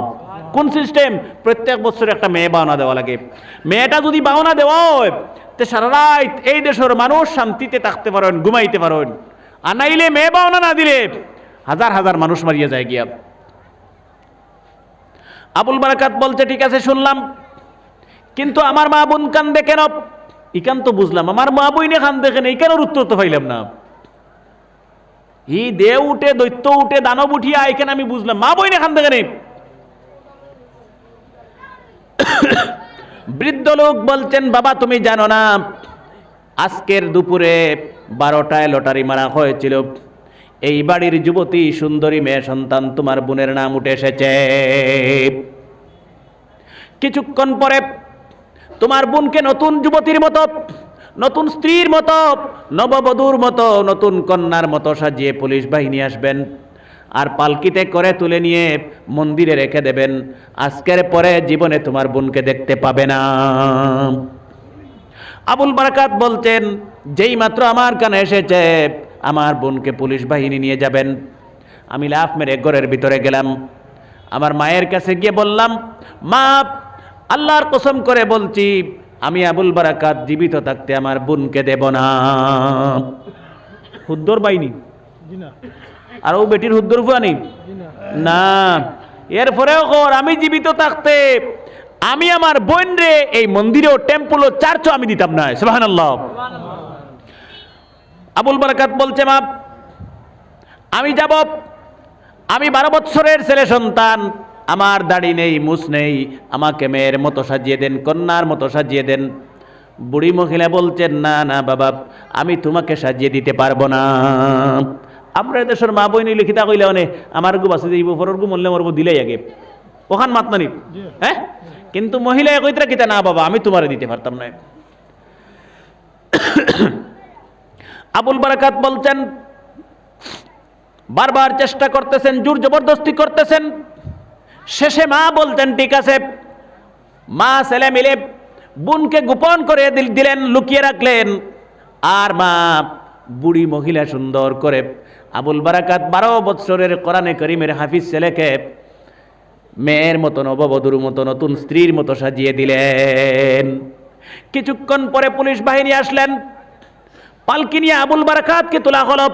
কোন সিস্টেম? প্রত্যেক বছর একটা মেয়ে বাওনা দেওয়া লাগে। মেয়েটা যদি বাওনা দেওয়া হয় তে সারা রাত এই দেশের মানুষ শান্তিতে থাকতে পারেন, ঘুমাইতে পারেন। আর নাইলে মেয়ে বাওনা না দিলে হাজার হাজার মানুষ মারিয়া যায় গিয়া। আবুল বারাকাত বলছে, ঠিক আছে শুনলাম, কিন্তু আমার মা বোন কান্দে কেন? ইকান তো বুঝলাম, আমার মা বোনে কান্দে কেন, ইকানোর উত্তর তো পাইলাম না। ই দেও উঠে, দৈত্য উঠে, দানব উঠিয়া এখানে আমি বুঝলাম, মা বোনে কান্দে কেন? বৃদ্ধ লোক বলছেন, বাবা তুমি জানো না, আজকের দুপুরে 12টায় লটারি মারা হয়েছিল, এই বাড়ির যুবতী সুন্দরী মেয়ে সন্তান তোমার বোনের নাম উঠে এসেছে। কিছুক্ষণ পরে তোমার বোনকে নতুন যুবতীর মতো, নতুন স্ত্রীর মতো, নববধূর মতো, নতুন কন্যার মতো সাজিয়ে পুলিশ বাহিনী আসবেন আর পালকিতে করে তুলে নিয়ে মন্দিরে রেখে দেবেন। আজকের পরে জীবনে তোমার বোনকে দেখতে পাবে না। আবুল বারাকাত বলছেন, যেই মাত্র আমার কানে এসেছে আমার বোনকে পুলিশ বাহিনী নিয়ে যাবেন, আমি লাফ মেরে ঘরের ভিতরে গেলাম। আমার মায়ের কাছে গিয়ে বললাম, মা আল্লাহর কসম করে বলছি, আমি আবুল বারাকাত জীবিত থাকতে আমার বোনকে দেব না। হুদ্দর বাইনি আর ও বেটির হুদ্দর ফুয়ানি না। এরপরেও কর, আমি জীবিত থাকতে আমি আমার বোন রে এই মন্দিরেও, টেম্পল ও চার্চও আমি দিতাম না। সুবহানাল্লাহ। আবুল বারাকাত বলছে, মা আমি যাব, আমি 12 বৎসরের ছেলে সন্তান, আমার দাড়ি নেই, মুছ নেই, আমাকে মেয়ের মতো সাজিয়ে দেন, কন্যার মতো সাজিয়ে দেন। বুড়ি মহিলা বলছেন, না না বাবা, আমি তোমাকে সাজিয়ে দিতে পারবো না। আমরা দেশের মা বই নিলে খিতা কইলে অনে আমার গু বাসে যাইব, পরের গু মরলে মরবো দিলেই আগে, ওখান মাত মানি, হ্যাঁ। কিন্তু মহিলা কইতরা কিতা, না বাবা আমি তোমারে দিতে পারতাম না। আবুল বারাকাত বলছেন, বারবার চেষ্টা করতেছেন, জোর জবরদস্তি করতেছেন। শেষে মা বলতেন, ঠিক আছে। মা ছেলে মিলে বোনকে গোপন করে দিলেন, লুকিয়ে রাখলেন। আর মা বুড়ি মহিলা সুন্দর করে আবুল বারাকাত 12 বৎসরের কোরআনে কারীমের হাফিজ ছেলেকে মেয়ের মতো, নববধূর মতো, নতুন স্ত্রীর মতো সাজিয়ে দিলেন। কিছুক্ষণ পরে পুলিশ বাহিনী আসলেন, পালকি নিয়ে আবুল বারাকাতকে তোলা হলো।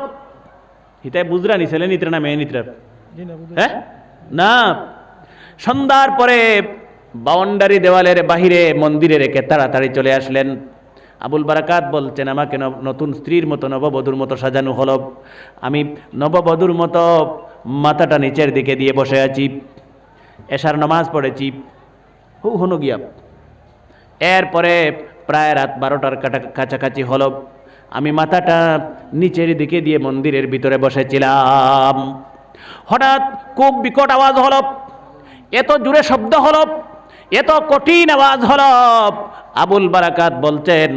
হিতায় বুঝরানি ছেলে নিত্রা না মেয়ে নিত্রা? হ্যাঁ না। সন্ধ্যার পরে বাউন্ডারি দেওয়ালের বাহিরে মন্দিরে রেখে তাড়াতাড়ি চলে আসলেন। আবুল বারাকাত বলছেন, আমাকে নতুন স্ত্রীর মতো, নববধূর মতো সাজানো হলো। আমি নববধূর মতো মাথাটা নিচের দিকে দিয়ে বসে আছি, এশার নামাজ পড়েছি, হনো গিয়া। এরপরে প্রায় রাত 12টার কাছাকাছি হলো। আমি মাথাটা নিচের দিকে দিয়ে মন্দিরের ভিতরে বসেছিলাম। হঠাৎ খুব বিকট আওয়াজ হলো, এত জোরে শব্দ হলো, এত কঠিন আওয়াজ হলো। আবুল বারাকাত বলছেন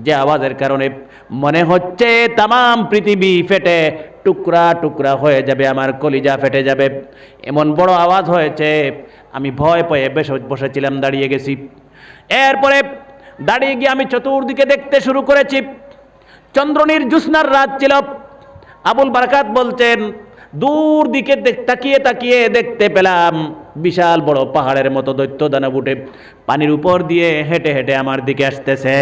যে আওয়াজের কারণে মনে হচ্ছে তামাম পৃথিবী ফেটে টুকরা টুকরা হয়ে যাবে, আমার কলিজা ফেটে যাবে, এমন বড় আওয়াজ হয়েছে। আমি ভয় পেয়ে বসেছিলাম, দাঁড়িয়ে গেছি। এরপরে দাঁড়িয়ে গিয়ে আমি চতুর্দিকে দেখতে শুরু করেছি। চন্দ্রনীর জ্যোৎস্নার রাত ছিল। আবুল বারাকাত বলছেন দূর দিকে তাকিয়ে তাকিয়ে দেখতে পেলাম বিশাল বড় পাহাড়ের মতো দৈত্য দানব উঠে পানির উপর দিয়ে হেঁটে হেঁটে আমার দিকে আসতেছে।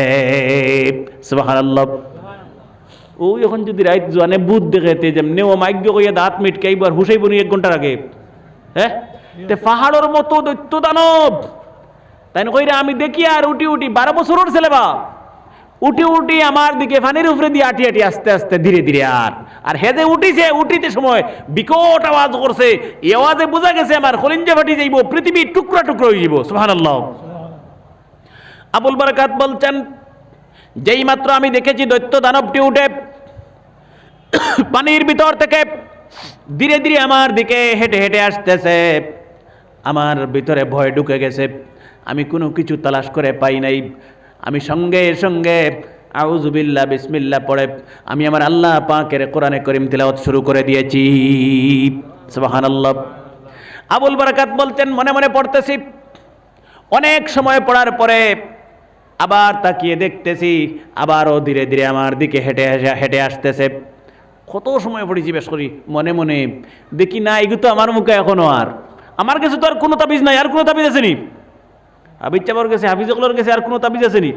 সুবহানাল্লাহ। ওই এখন যদি রাইত জোয়ানে বুধ দেখেতে যেমনি ও মাইগ্য কইয়া দাঁত মিটকাইবার হুসাইব নি 1 ঘন্টার আগে, হ্যাঁ, পাহাড়ের মতো দৈত্য দানব তাই না কইরা আমি দেখি আর উঠি 12 বছরের ছেলে বা উঠি আমার দিকে পানির উপরে দিয়ে আটি আটি আস্তে আস্তে ধীরে ধীরে আর হেদে উঠিতে সময় বিকট আওয়াজ করছে। এই আওয়াজে বোঝা গেছে আমার কলিজা ফাটি যাইব, পৃথিবী টুকরা টুকরা হয়ে যাব। সুবহানাল্লাহ। আবুল বারাকাত বলছেন যেই মাত্র আমি দেখেছি দৈত্য দানবটি উঠে পানির ভিতর থেকে ধীরে ধীরে আমার দিকে হেঁটে হেঁটে আসতেছে, আমার ভিতরে ভয় ঢুকে গেছে। আমি কোনো কিছু তালাশ করে পাই নাই। আমি সঙ্গে সঙ্গে আউযু বিল্লাহ বিসমিল্লাহ পড়ে আমি আমার আল্লাহ পাকের কোরআনে করিম তিলাওয়াত শুরু করে দিয়েছি। সুবহানাল্লাহ। আবুল বারাকাত বলছেন মনে মনে পড়তেছি। অনেক সময় পড়ার পরে আবার তাকিয়ে দেখতেছি, আবারও ধীরে ধীরে আমার দিকে হেঁটে আসতেছে। কত সময় পড়েছি বেশ করি মনে মনে, দেখি না এগুলো তো আমার মুখে এখনো আর আমার কাছে তো আর কোনো তাবিজ নাই। আর কোনো তাবিজ আছে নি? হাবিজ চাবর গেছে, হাফিজগুলোর গেছে, আর কোনো তাবিজ আছে নি?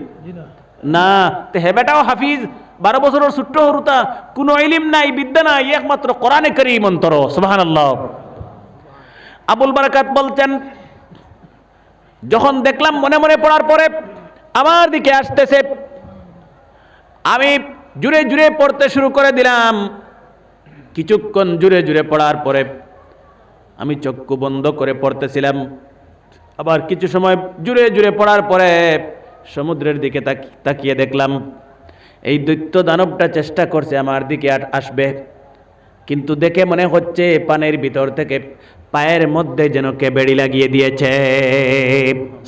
না। তো হে বেটাও হাফিজ, 12 বছরের ছোট্ট হরুতা, কোনো ইলম নাই, বিদ্যা নাই, একমাত্র কোরআনে কারীম অন্তর। সুবহানাল্লাহ। আবুল বারাকাত বলছেন যখন দেখলাম মনে মনে পড়ার পরে আমার দিকে আসতেছে, আমি জুড়ে জুড়ে পড়তে শুরু করে দিলাম। কিছুক্ষণ জুড়ে জুড়ে পড়ার পরে আমি চক্ষু বন্ধ করে পড়তেছিলাম। আবার কিছু সময় জুড়ে জুড়ে পড়ার পরে সমুদ্রের দিকে তাকিয়ে দেখলাম এই দৈত্য দানবটা চেষ্টা করছে আমার দিকে আসবে, কিন্তু দেখে মনে হচ্ছে পানির ভিতর থেকে পায়ের মধ্যে যেন কে বেড়ি লাগিয়ে দিয়েছে।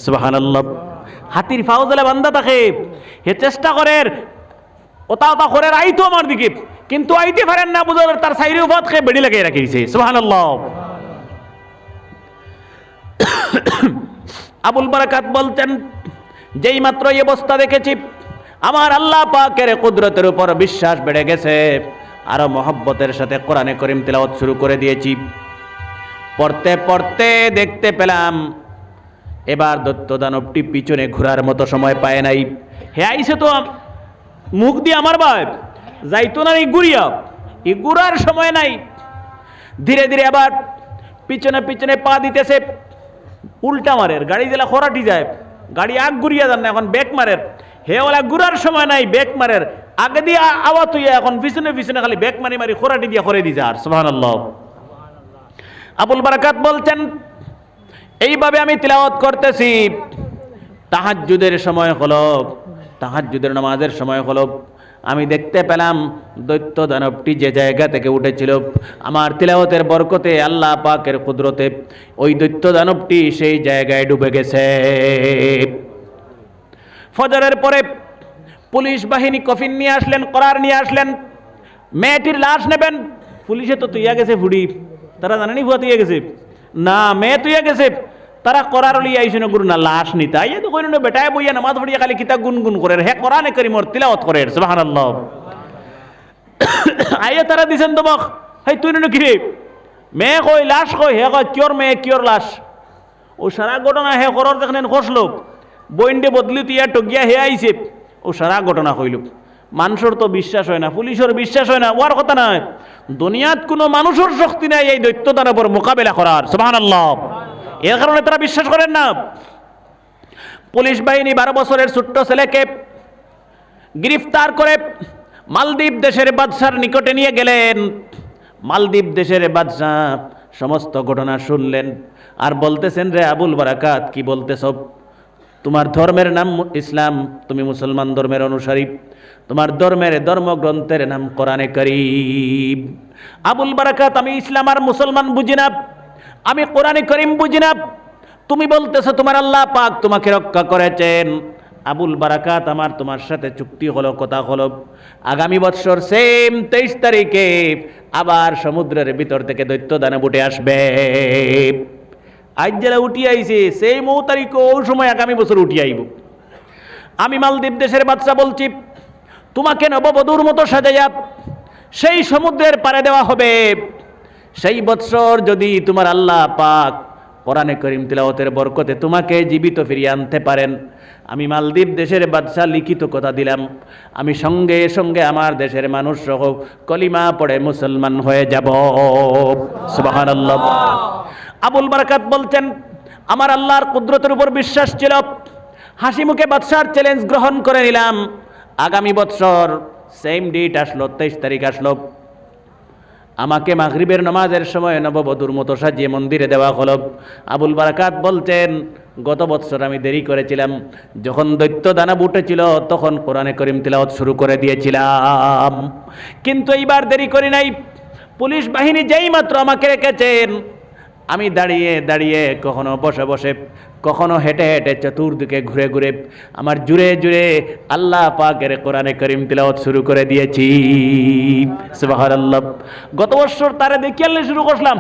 সুবহানাল্লাহ। হাতির ফাউজলে বান্দা থাকে, হে চেষ্টা করে ওটা করে আইতো আমার দিকে, কিন্তু আইতে পারেন না, বুঝা তার সাইরে উপাত খেয়ে বেড়ি লাগিয়ে রাখিয়েছে। সুবহানাল্লাহ। আবুল বারাকাত বলছেন যেই মাত্র এই অবস্থা দেখেছি আমার আল্লাহ পাকের কুদরতের উপর বিশ্বাস বেড়ে গেছে, আরো মহব্বতের সাথে কোরআনে করিম তিলাওয়াত শুরু করে দিয়েছি। পড়তে পড়তে দেখতে পেলাম এবার দৈত্য দানবটি পিছনে ঘোরার মতো সময় পায় নাই। হে আইসে তো মুখ দিয়ে আমার ভাই যাইতো না, এই ঘুরার সময় নাই। ধীরে ধীরে আবার পিছনে পিছনে পা দিতেছে, উল্টা মারের গাড়ি জেলা খরাটি যায়, গাড়ি আগ ঘুরিয়া যান না, এখন ব্যাক মারের। হে ওলা ঘুরার সময় নাই, ব্যাক মারের আগে দিয়ে আওয়াজ হইয়া এখন পিছনে পিছনে খালি ব্যাক মারি মারি খরাটি দিয়ে করে দিয়ে আর। সুবহানাল্লাহ। আবুল বারাকাত বলছেন এইভাবে আমি তিলাওয়াত করতেছি। তাহাজ্জুদের সময় হলো, তাহাজ্জুদের নামাজের সময় হলো, আমি দেখতে পেলাম দৈত্য দানবটি যে জায়গা থেকে উঠেছিল আমার তিলাওয়াতের বরকতে আল্লাহ পাকের কুদরতে ওই দৈত্য দানবটি সেই জায়গায় ডুবে গেছে। ফজরের পরে পুলিশ বাহিনী কফিন নিয়ে আসলেন, করার নিয়ে আসলেন, মেয়েটির লাশ নেবেন। পুলিশে তো তুইয়া গেছে ফুড়ি, তারা জানেনি ভুয়া তুইয়া গেছে না, মেয়ে তুইয়া গেছে, তারা করার লিয়ে আইসেন গুরু না লাশ নিতে আইয়া তো কইল বেটায় বইয়া নামাজ পড়িয়া খালি কিতাব গুনগুন করে হে কোরআনে কারীমের তিলাওয়াত করে। সুবহানাল্লাহ। আইয়া তারা দিছেন তো বক, হেই তুই নে কি রে মেয়ে কই লাশ কই, হে কই কিওর মেয়ে কিওর লাশ। ও সারা ঘটনা হে করর দেখলেন খসলো বইন্ডে বদলি তুইয়া টগিয়া হে আইছে, ও সারা ঘটনা কইল। মানুষের তো বিশ্বাস হয় না, পুলিশের বিশ্বাস হয় না, ওর কথা নয়, দুনিয়াত কোনো মানুষের শক্তি নাই এই দৈত্য দানবের মোকাবেলা করার। সুবহানাল্লাহ। এর কারণে তারা বিশ্বাস করেন না। পুলিশ বাহিনী 12 বছরের ছোট্ট ছেলেকে গ্রেফতার করে মালদ্বীপ দেশের বাদশার নিকটে নিয়ে গেলেন। মালদ্বীপ দেশের বাদশা সমস্ত ঘটনা শুনলেন আর বলতেছেন, রে আবুল বারাকাত কি বলতেছ? তোমার ধর্মের নাম ইসলাম, তুমি মুসলমান ধর্মের অনুসারী, তোমার ধর্মের ধর্মগ্রন্থের নাম কোরআনে কারীম, আবুল বারাকাত, আমি ইসলাম আর মুসলমান বুঝি না, আমি কোরআনে করিম বুঝি না, তুমি বলতেছো তোমার আল্লাহ পাক তোমাকে রক্ষা করেছেন। আবুল বারাকাত, আমার তোমার সাথে চুক্তি হলো, কথা হলো, আগামী বছর সেম 23 তারিখে আবার সমুদ্রের ভিতর থেকে দৈত্য দানব উঠে আসবে। আজ যারা উঠি আইছে সেই 9 তারিখ ওই সময় আগামী বছর উঠি আইব। আমি মালদ্বীপ দেশের বাদশা বলছি, তোমাকে নববধূর মতো সাজাইয়া সেই সমুদ্রের পাড়ে দেওয়া হবে। সেই বৎসর যদি তোমার আল্লাহ পাক কোরআনে করিম তিলাওয়াতের বরকতে তোমাকে জীবিত ফিরিয়ে আনতে পারেন, আমি মালদ্বীপ দেশের বাদশা লিখিত কথা দিলাম, আমি সঙ্গে সঙ্গে আমার দেশের মানুষ সহ কলিমা পড়ে মুসলমান হয়ে যাব। সুবহানাল্লাহ। আবুল বারাকাত বলছেন, আমার আল্লাহর কুদরতের উপর বিশ্বাস ছিল, হাসি মুখে বাদশার চ্যালেঞ্জ গ্রহণ করে নিলাম। আগামী বছর সেম ডেট আসলো, 23 তারিখ আসলো, আমাকে মাগরিবের নামাজের সময় নববধূর মতো সাজিয়ে মন্দিরে দেওয়া হলো। আবুল বারাকাত বলছেন, গত বছর আমি দেরি করেছিলাম, যখন দৈত্য দানব উঠেছিল তখন কোরআনে করিম তিলাওয়াত শুরু করে দিয়েছিলাম, কিন্তু এইবার দেরি করি নাই। পুলিশ বাহিনী যেই মাত্র আমাকে রেখেছেন, আমি দাঁড়িয়ে দাঁড়িয়ে, কখনো বসে বসে, কখনো হেঁটে হেঁটে, চতুর্দিকে ঘুরে ঘুরে আমার জুড়ে জুড়ে আল্লাহ পাকের কোরআনে করিম তিলাওয়াত শুরু করে দিয়েছি। সুবহানাল্লাহ। গত বছর তারে দেখি আল্লাহ শুরু করলাম,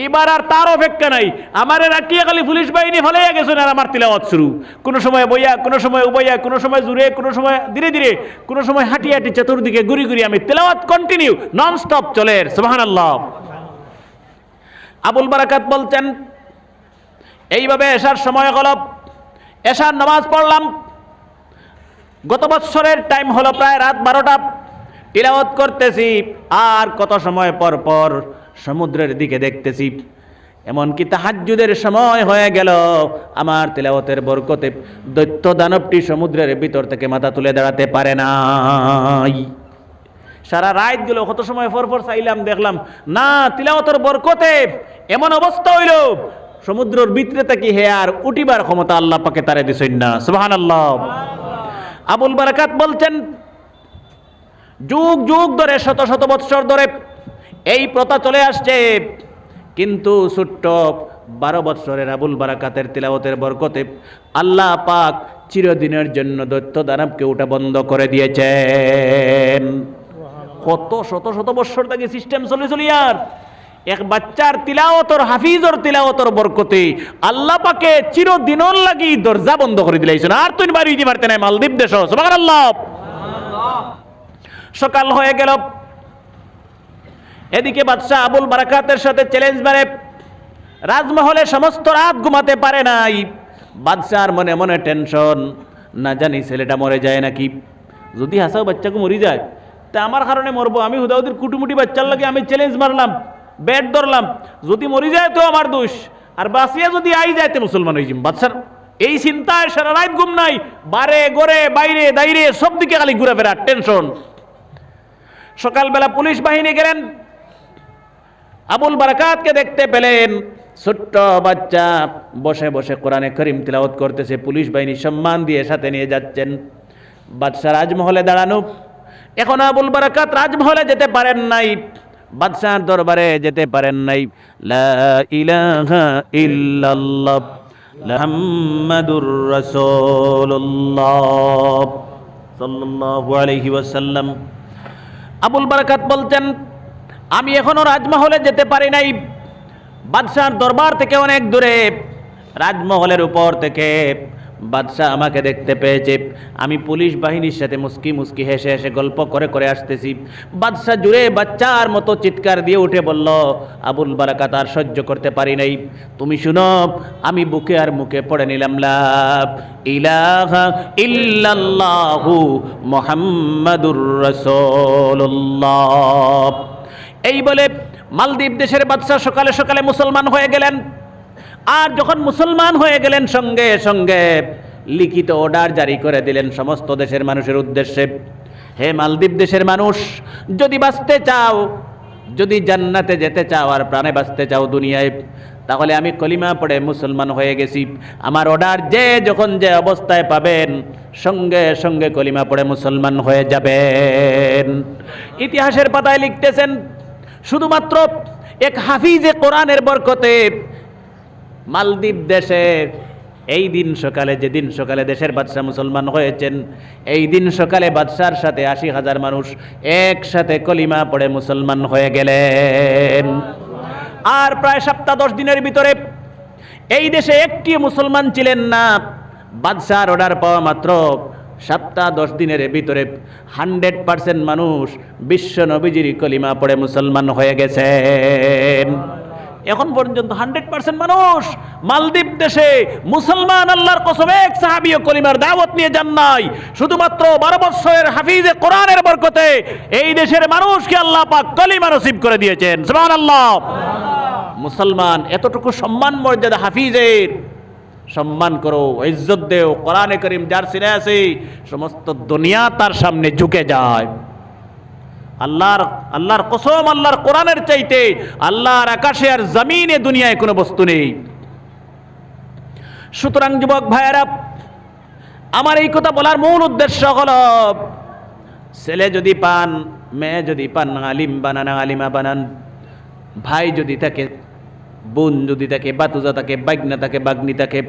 এবার আর তার অপেক্ষা নাই, আমারে রাখিয়ে খালি পুলিশ বাহিনী ফেলাইয়া গেছেন আর আমার তিলাওয়াত শুরু। কোনো সময় বইয়া, কোনো সময় উবইয়া, কোনো সময় জুড়ে, কোনো সময় ধীরে ধীরে, কোনো সময় হাঁটি হাঁটি চতুর্দিকে ঘুরি ঘুরি আমি তিলাওয়াত কন্টিনিউ নন স্টপ চলে। সুবহানাল্লাহ। আবুল বারাকাত বলছেন, এইভাবে এশার সময় হলো, এশার নামাজ পড়লাম। গত বছরের টাইম হলো প্রায় রাত 12টা, তিলাওয়াত করতেছি, আর কত সময় পর পর সমুদ্রের দিকে দেখতেছি। এমনকি তাহাজ্জুদের সময় হয়ে গেল, আমার তিলাওয়াতের বরকতে দৈত্য দানবটি সমুদ্রের ভিতর থেকে মাথা তুলে দাঁড়াতে পারে নাই। সারা রাত গেল, কত সময় পর পর চাইলাম, দেখলাম না, তিলাওয়াতের বরকতে এমন অবস্থা হইল সমুদ্রের ভিতরে থেকে হে আর উঠিবার ক্ষমতা আল্লাহ পাকে তারে দিছেন না। সুবহানাল্লাহ। আবুল বারাকাত বলছেন, যুগ যুগ ধরে, শত শত বৎসর ধরে এই প্রথা চলে আসছে, কিন্তু ছোট্ট 12 বৎসরের আবুল বারাকাতের তিলাওয়াতের বরকতে আল্লাহ পাক চিরদিনের জন্য দৈত্য দানবকে ওটা বন্ধ করে দিয়েছেন। কত শত শত বৎসর থেকে সিস্টেম চলে চলি, আর এক বাচ্চার তিলাওয়াতর, হাফিজর তিলাওয়াতর বরকতে আল্লাহ পাকে চিরদিনর লাগি দরজা বন্ধ করে দিলাইছেন, আর তুই বাড়ি দিতে পারতে নাই মালদ্বীপ দেশ। সুবহানাল্লাহ। সকাল হয়ে গেল, এদিকে বাদশাহ আবুল বারাকাতের সাথে চ্যালেঞ্জ মারে, রাজমহলে সমস্ত রাত ঘুমাতে পারে নাই। বাদশার মনে মনে টেনশন, না জানি ছেলেটা মরে যায় নাকি, যদি হাসাও বাচ্চাকে মরি যায় তা আমার কারণে মরবো, আমি হুদাউদির কুটুমুটি বাচ্চার লাগে আমি চ্যালেঞ্জ মারলাম, ব্যাট ধরলাম, যদি মরি যায় তো আমার দোষ, আর বাঁচিয়া যদি আই যায় তো মুসলমান হয়ে যাম। বাদশার এই চিন্তায় সারা রাত ঘুম নাই, বারে গড়ে বাইরে দাইরে সব দিকে খালি ঘুরাফেরা, টেনশন। সকালবেলা পুলিশ বাহিনী গেলেন, আবুল বারাকাতকে দেখতে পেলেন, ছোট্ট বাচ্চা বসে বসে কোরআনে করিম তিলাওয়াত করতেছে, পুলিশ বাহিনী সম্মান দিয়ে সাথে নিয়ে যাচ্ছেন। বাদশা রাজমহলে দাঁড়ানো, এখন আবুল বারাকাত রাজমহলে যেতে পারেন নাই, বাদশার দরবারে যেতে পারেন নাই। লা ইলাহা ইল্লাল্লাহ মুহাম্মাদুর রাসূলুল্লাহ সাল্লাল্লাহু আলাইহি ওয়াসাল্লাম। আবুল বারাকাত বলছেন, আমি এখনো রাজমহলে যেতে পারি নাই, বাদশার দরবার থেকে অনেক দূরে, রাজমহলের উপর থেকে বাদশাহ আমাকে দেখতে পেয়েছে, আমি পুলিশ বাহিনীর সাথে মুস্কি মুস্কি হেসে হেসে গল্প করে করে আসতেছি। বাদশাহ জুড়ে বাচ্চার মতো চিৎকার দিয়ে উঠে বলল, আবুল বারাকাত আর সহ্য করতে পারি নাই, তুমি শুনো, আমি বুকে আর মুখে পড়ে নিলাম লা ইলাহা ইল্লাল্লাহু মুহাম্মাদুর রাসূলুল্লাহ। এই বলে মালদ্বীপ দেশের বাদশাহ সকালে সকালে মুসলমান হয়ে গেলেন। আর যখন মুসলমান হয়ে গেলেন, সঙ্গে সঙ্গে লিখিত অর্ডার জারি করে দিলেন সমস্ত দেশের মানুষের উদ্দেশ্যে, হে মালদ্বীপ দেশের মানুষ, যদি বাঁচতে চাও, যদি জান্নাতে যেতে চাও আর প্রাণে বাঁচতে চাও দুনিয়ায়, তাহলে আমি কলিমা পড়ে মুসলমান হয়ে গেছি, আমার অর্ডার যে যখন যে অবস্থায় পাবেন সঙ্গে সঙ্গে কলিমা পড়ে মুসলমান হয়ে যাবেন। ইতিহাসের পাতায় লিখতেছেন, শুধুমাত্র এক হাফিজে কোরআনের বরকতে মালদ্বীপ দেশে এই দিন সকালে, যেদিন সকালে দেশের বাদশাহ মুসলমান হয়েছেন, এই দিন সকালে বাদশার সাথে ৮০,০০০ মানুষ একসাথে কলিমা পড়ে মুসলমান হয়ে গেলেন। আর প্রায় সপ্তাহ 10 দিনের ভিতরে এই দেশে একটি মুসলমান ছিলেন না। বাদশার অর্ডার পাওয়া মাত্র সপ্তাহ 10 দিনের ভিতরে 100% মানুষ বিশ্ব নবীজির কলিমা পড়ে মুসলমান হয়ে গেছেন। এখন পর্যন্ত 100% মানুষ মালদ্বীপ দেশে মুসলমান, আল্লাহর কসম এক সাহাবীও কলিমার দাওয়াত নিয়ে যান নাই। শুধুমাত্র 12 বছরের হাফিজে কোরআনের বরকতে এই দেশের মানুষকে আল্লাহ পাক কলিমা নসিব করে দিয়েছেন। সুবহানাল্লাহ। মুসলমান এতটুকু সম্মান মর্যাদা হাফিজের, সম্মান করো, ইজ্জত দেও। কোরআনে কারীম যার সিনে আছে সমস্ত দুনিয়া তার সামনে ঝুঁকে যায়। আল্লাহর কসম, আল্লাহর কোরআনের চাইতে আল্লাহর আকাশে আর জমিনে দুনিয়ায় কোনো বস্তু নেই। সুতরাং যুবক ভাইয়েরা, আমার এই কথা বলার মূল উদ্দেশ্য হলো, ছেলে যদি পান, মেয়ে যদি পান, আলিম বানান, আলিমা বানান। ভাই যদি থাকে, বোন যদি থাকে, বাতুজা থাকে, বাগনা থাকে, বাগনি থাকে,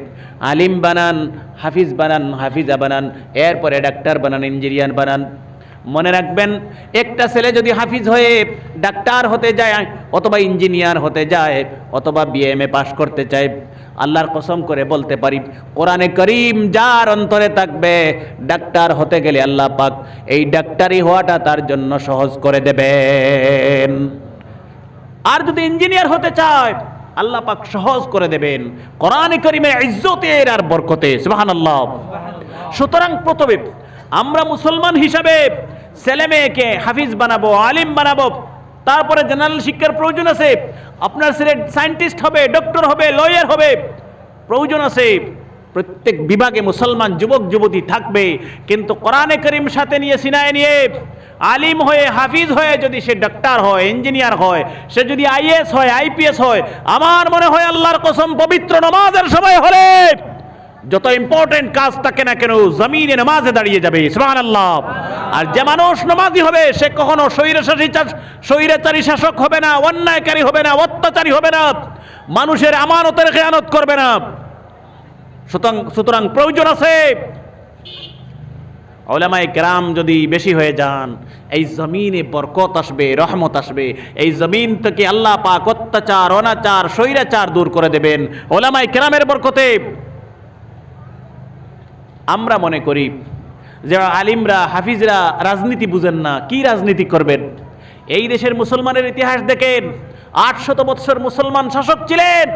আলিম বানান, হাফিজ বানান, হাফিজা বানান, এরপরে ডাক্তার বানান, ইঞ্জিনিয়ার বানান। মনে রাখবেন, একটা ছেলে যদি হাফিজ হয়ে ডাক্তার হতে যায়, অথবা ইঞ্জিনিয়ার হতে যায়, অথবা বিএমএ পাশ করতে চায়, আল্লাহর কসম করে বলতে পারি, কোরআনে কারীম যার অন্তরে থাকবে, ডাক্তার হতে গেলে আল্লাহ পাক এই ডাক্তারি হওয়াটা তার জন্য সহজ করে দেবেন। আর যদি ইঞ্জিনিয়ার হতে চায়, আল্লাহ পাক সহজ করে দেবেন কোরআনে কারীমে ইজ্জতের আর বরকতে। সুবহানাল্লাহ। সুতরাং প্রথমে আমরা মুসলমান হিসাবে ছেলে মেয়েকে হাফিজ বানাবো, আলিম বানাবো। তারপরে জেনারেল শিক্ষার প্রয়োজন আছে। আপনার ছেলে সায়েন্টিস্ট হবে, ডক্টর হবে, লয়ার হবে, প্রয়োজন আছে। প্রত্যেক বিভাগে মুসলমান যুবক যুবতী থাকবে, কিন্তু কোরআনে কারীম সাথে নিয়ে, সিনায় নিয়ে, আলিম হয়ে, হাফিজ হয়ে যদি সে ডাক্তার হয়, ইঞ্জিনিয়ার হয়, সে যদি আইএস হয়, আইপিএস হয়, আমার মনে হয় আল্লাহর কসম পবিত্র নামাজের সময় হলে যত ইম্পর্টেন্ট কাজ থাকে না কেন, জমিনে নামাজে দাঁড়িয়ে যাবে। সুবহানাল্লাহ। আর যে মানুষ নামাজি হবে, সে কখনো স্বৈরাচারী শাসক হবে না, অন্যায়কারী হবে না, অত্যাচারী হবে না, মানুষের আমানতের খেয়ানত করবে না। সুতরাং প্রয়োজন আছে উলামায়ে কেরাম যদি বেশি হয়ে যান, এই জমিনে বরকত আসবে, রহমত আসবে। এই জমিন থেকে আল্লাহ পাক অত্যাচার, অনাচার, স্বৈরাচার দূর করে দেবেন উলামায়ে কেরামের বরকতে। আমরা মনে করি যে আলিমরা, হাফিজরা রাজনীতি বুঝেন না। কি রাজনীতি করবেন? এই দেশের মুসলমানের ইতিহাস দেখেন। 800 বৎসর মুসলমান শাসক ছিলেন।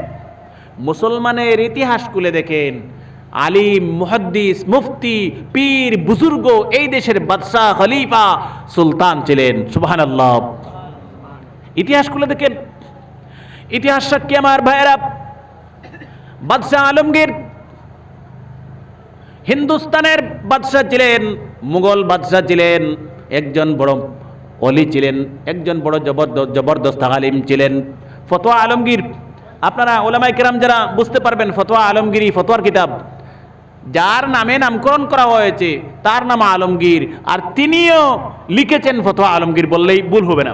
মুসলমানের ইতিহাস খুলে দেখেন, আলিম, মুহাদ্দিস, মুফতি, পীর, বুজুর্গ এই দেশের বাদশাহ, খলিফা, সুলতান ছিলেন। সুবহানাল্লাহ। ইতিহাস খুলে দেখেন। ইতিহাস সাক্ষী আমার ভাইয়েরা, বাদশাহ আলমগীর হিন্দুস্তানের বাদশাহ ছিলেন, মুঘল বাদশাহ ছিলেন, একজন বড় অলি ছিলেন, একজন বড় জবরদস্ত আলিম ছিলেন। ফতোয়া আলমগীর, আপনারা উলামায়ে কেরাম যারা বুঝতে পারবেন, ফতোয়া আলমগীরি ফতোয়ার কিতাব, যার নামে নামকরণ করা হয়েছে তার নাম আলমগীর, আর তিনিও লিখেছেন ফতোয়া আলমগীর, বললেই ভুল হবে না,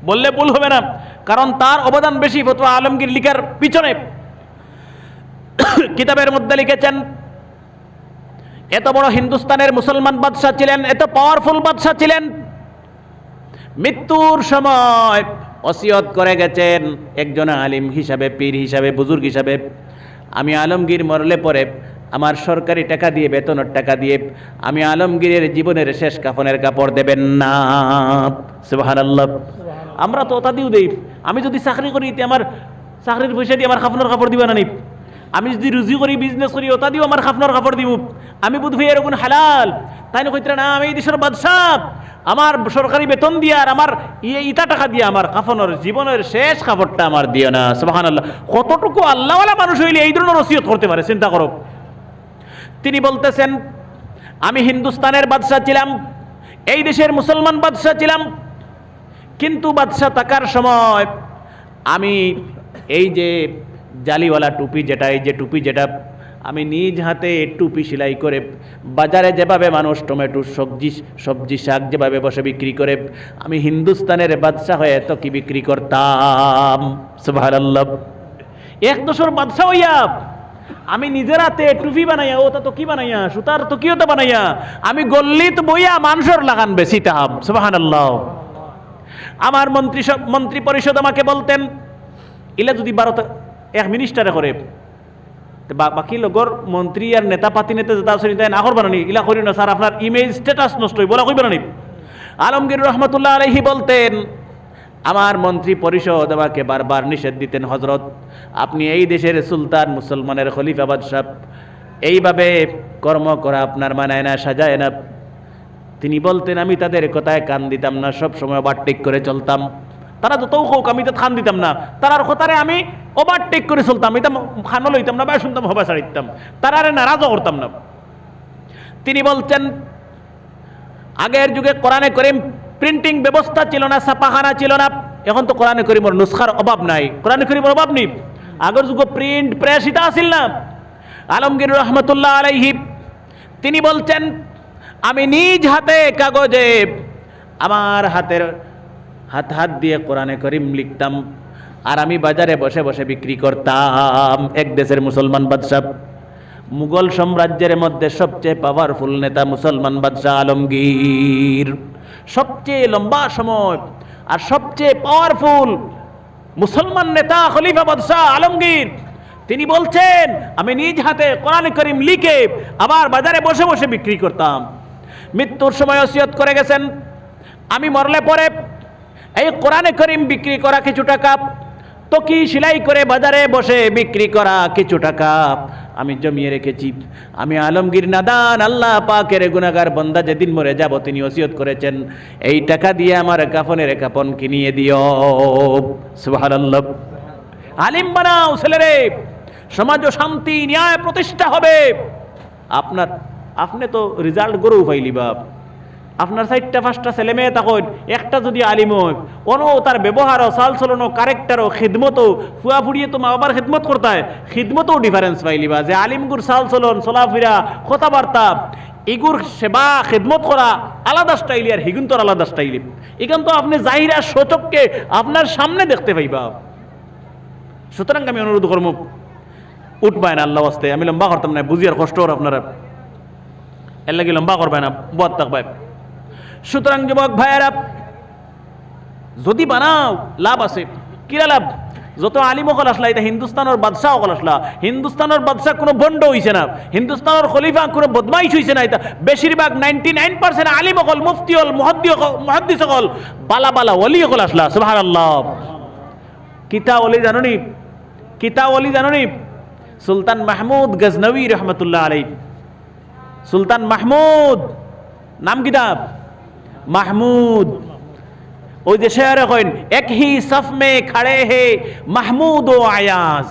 বললে ভুল হবে না, কারণ তার অবদান বেশি ফতোয়া আলমগীর লিখার পিছনে। কিতাবের মধ্যে লিখেছেন, এত বড় হিন্দুস্তানের মুসলমান বাদশাহ ছিলেন, এত পাওয়ারফুল বাদশাহ ছিলেন, মৃত্যুর সময় ওসিয়ত করে গেছেন একজন আলিম হিসাবে, পীর হিসাবে, বুজুর্গ হিসাবে, আমি আলমগীর মরলে পরে আমার সরকারি টাকা দিয়ে, বেতনের টাকা দিয়ে আমি আলমগীরের জীবনের শেষ কাফনের কাপড় দেবেন না। সুবহানাল্লাহ। আমরা তো ওটা দিও দেই। আমি যদি চাকরি করি, আমার চাকরির পয়সা দিয়ে আমার কাফনের কাপড় দিবা না নি? আমি যদি রুজি করি, বিজনেস করি, ওটা দিও আমার কাফনের কাপড় দিব? আমি বুধ ভাই এরকম হালাল? তাই না কইতে না, আমি এই দেশের বাদশাহ, আমার সরকারি বেতন দিয়ে আর আমার ইটা টাকা দিয়ে আমার কাফনের জীবনের শেষ কাপড়টা আমার দিও না। সুবহানাল্লাহ। কতটুকু আল্লাহওয়ালা মানুষ হইলে এই ধরনের ওসিয়ত করতে পারে, চিন্তা করো। তিনি বলতেছেন, আমি হিন্দুস্তানের বাদশাহ ছিলাম, এই দেশের মুসলমান বাদশাহ ছিলাম, কিন্তু বাদশাহ থাকার সময় আমি এই যে জালিওয়ালা টুপি যেটা, এই যে টুপি যেটা আমি নিজ হাতে টুপি সেলাই করে বাজারে যেভাবে মানুষ টমেটো সবজি শাক যেভাবে বসে বিক্রি করে আমি হিন্দুস্তানের বাদশা হয়ে তো কি বিক্রি করতাম। সুবহানাল্লাহ। এক দশর বাদশা হইয়া আমি নিজের হাতে টুপি বানাইয়া ওটা তো কি বানাইয়া সুতার তো কি ওটা বানাইয়া আমি গল্লিত বইয়া মানুষের লাগান বেচিতাম। সুবহানাল্লাহ। আমার মন্ত্রী পরিষদ আমাকে বলতেন ইলা যদি 12টা এক মিনিস্টারে করে বাকি লগর মন্ত্রী আর নেতা পাতি নেতা যেটা আছে তাই না করবানি ইলা করি না স্যার আপনার ইমেজ স্ট্যাটাস নষ্ট হই বলা কইবানি। আলমগীর রহমতুল্লাহ আলাইহি বলতেন আমার মন্ত্রী পরিষদ আমাকে বারবার নিষেধ দিতেন হযরত আপনি এই দেশের সুলতান মুসলমানের খলিফা বাদশা এইভাবে কর্ম করা আপনার মানায় না সাজায় না। তিনি বলতেন আমি তাদের কথায় কান দিতাম না, সব সময় ওভারটেক করে চলতাম। তারা যত হোক আমি তো খান দিতাম না, তারার কথারে আমি ওভারটেক করে চলতাম। এটা খানও লইতাম না বা শুনতাম হবা ছাড়িতাম, তারারে নারাজও করতাম না। তিনি বলছেন আগের যুগে কোরআনে করিম প্রিন্টিং ব্যবস্থা ছিল না, ছাপাখানা ছিল না। এখন তো কোরআনে করিমের নুসখার অভাব নাই, কোরআনে করিমের অভাব নেই। আগের যুগে প্রিন্ট প্রেস এটা আসিল না। আলমগীর রহমতুল্লাহ আলাইহি তিনি বলছেন আমি নিজ হাতে কাগজে আমার হাত দিয়ে কোরআনে করিম লিখতাম আর আমি বাজারে বসে বসে বিক্রি করতাম। এক দেশের মুসলমান বাদশা, মুঘল সাম্রাজ্যের মধ্যে সবচেয়ে পাওয়ারফুল নেতা মুসলমান বাদশা আলমগীর, সবচেয়ে লম্বা সময় আর সবচেয়ে পাওয়ারফুল মুসলমান নেতা খলিফা বাদশা আলমগীর। তিনি বলছেন আমি নিজ হাতে কোরআনে করিম লিখে আবার বাজারে বসে বসে বিক্রি করতাম। মৃত্যুর সময় ওসিয়ত করে গেছেন আমি মরলে পরে এই কোরআনে করিম বিক্রি করা কিছু টাকা, তো কি সেলাই করে বাজারে বসে বিক্রি করা কিছু টাকা আমি জমিয়ে রেখেছি। আমি আলমগীর নাদান আল্লাহ পাকের গুনাহগার বান্দা যেদিন মরে যাব তিনি ওসিয়ত করেছেন এই টাকা দিয়ে আমার কাফনের কাফন কিনিয়ে দিও। সুবহানাল্লাহ। আলিম বানাও ছেলেরে, সমাজ শান্তি ন্যায় প্রতিষ্ঠা হবে। আপনি তো রেজাল্ট গরু পাইলি বাপ, আপনার 4টা 5টা ছেলে মেয়ে তখন একটা যদি আলিম হয় কোনো তার ব্যবহারও চাল চলনও কারেক্টারও খিদমতও ফুয়া ফুড়িয়ে তো মা বাবার খিদমত করতে হয়, খিদমতও ডিফারেন্স পাইলিবা যে আলিমগুর চাল চলন চলাফেরা কথাবার্তা এগুর সেবা খিদমত করা আলাদা স্টাইলি আর হিগুন তোর আলাদা স্টাইলি। এখান তো আপনি জাহিরা সচককে আপনার সামনে দেখতে পাইবা। সুতরাং আমি অনুরোধ করবো উঠবায় না আল্লাহ ওয়াস্তে, আমি লম্বা করতাম না বুঝিয়ার কষ্ট ওর আপনারা এর লাগে লম্বা করবে না বদ থাকবাই। সুতরাং যুবক ভাইয়েরা যদি বানাও লাভ আছে, কিরা লাভ? যত আলিম অকল আসলা এটা হিন্দুস্তানের বাদশাহ অকল আসলা, হিন্দুস্তানের বাদশাহ কোনো বন্ড হইছে না, হিন্দুস্তানের খলিফা কোনো বদমাইশ হইছে না। এটা বেশিরভাগ 99% আলিম অকল মুফতি হল মুহাদ্দিস অকল বালা বালা ওলি অকল আসলা। সুবহানাল্লাহ। কিতা ওলি জানুনি, কিতা ওলি জানুনি? সুলতান মাহমুদ গজনবী রহমতুল্লাহ আলাইহি। সুলতান মাহমুদ নাম কিতাব মাহমুদ। ওই যে শেয়ারে কইন এক হি সফ মে খড়ে হে মাহমুদ ও আয়াজ।